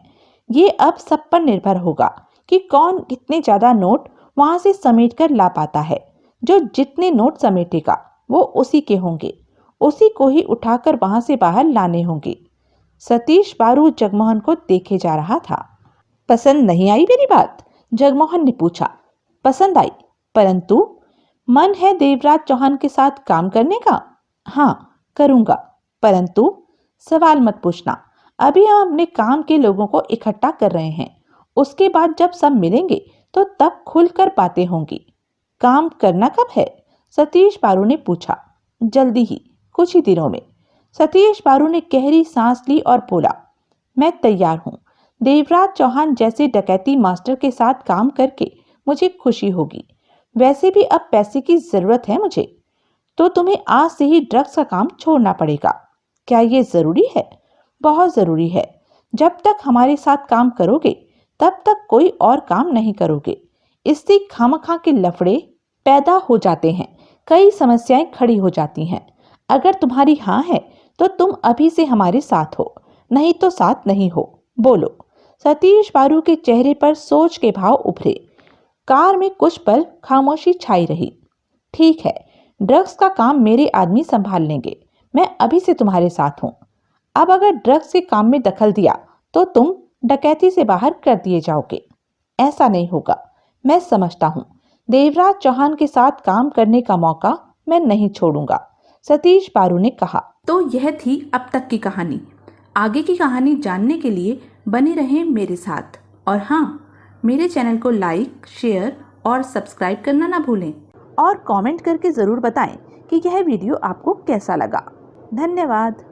ये अब सब पर निर्भर होगा कि कौन कितने ज्यादा नोट वहां से समेट कर ला पाता है। जो जितने नोट समेटेगा वो उसी के होंगे। उसी को ही उठाकर वहां से बाहर लाने होंगे। सतीश बारू जगमोहन को देखे जा रहा था। पसंद नहीं आई मेरी बात? जगमोहन ने पूछा। पसंद आई, परंतु मन है देवराज चौहान के साथ काम करने का? हाँ, करूंगा, परंतु सवाल मत पूछना। अभी हम अपने काम के लोगों को इकट्ठा कर रहे हैं। उसके बाद जब सब मिलेंगे तो तब खुलकर बातें होंगी। काम करना कब है? सतीश बारू ने पूछा। जल्दी ही, कुछ ही दिनों में। सतीश बारू ने गहरी सांस ली और बोला, मैं तैयार हूँ। देवराज चौहान जैसे डकैती मास्टर के साथ काम करके मुझे खुशी होगी। वैसे भी अब पैसे की जरूरत है मुझे। तो तुम्हें आज से ही ड्रग्स का काम छोड़ना पड़ेगा। क्या ये जरूरी है? बहुत जरूरी है। जब तक हमारे साथ काम करोगे तब तक कोई और काम नहीं करोगे। इससे खामखा के लफड़े पैदा हो जाते हैं, कई समस्याएं खड़ी हो जाती हैं। अगर तुम्हारी हाँ है तो तुम अभी से हमारे साथ हो, नहीं तो साथ नहीं हो। बोलो। सतीश बारू के चेहरे पर सोच के भाव उभरे। कार में कुछ पल खामोशी छाई रही। ठीक है, ड्रग्स का काम मेरे आदमी संभाल लेंगे। मैं अभी से तुम्हारे साथ हूँ। अब अगर ड्रग्स के काम में दखल दिया तो तुम डकैती से बाहर कर दिए जाओगे। ऐसा नहीं होगा। मैं समझता हूँ। देवराज चौहान के साथ काम करने का मौका मैं नहीं छोड़ूंगा, सतीश बारू ने कहा। तो यह थी अब तक की कहानी। आगे की कहानी जानने के लिए बने रहें मेरे साथ। और हाँ, मेरे चैनल को लाइक, शेयर और सब्सक्राइब करना ना भूलें। और कमेंट करके ज़रूर बताएं कि यह वीडियो आपको कैसा लगा। धन्यवाद।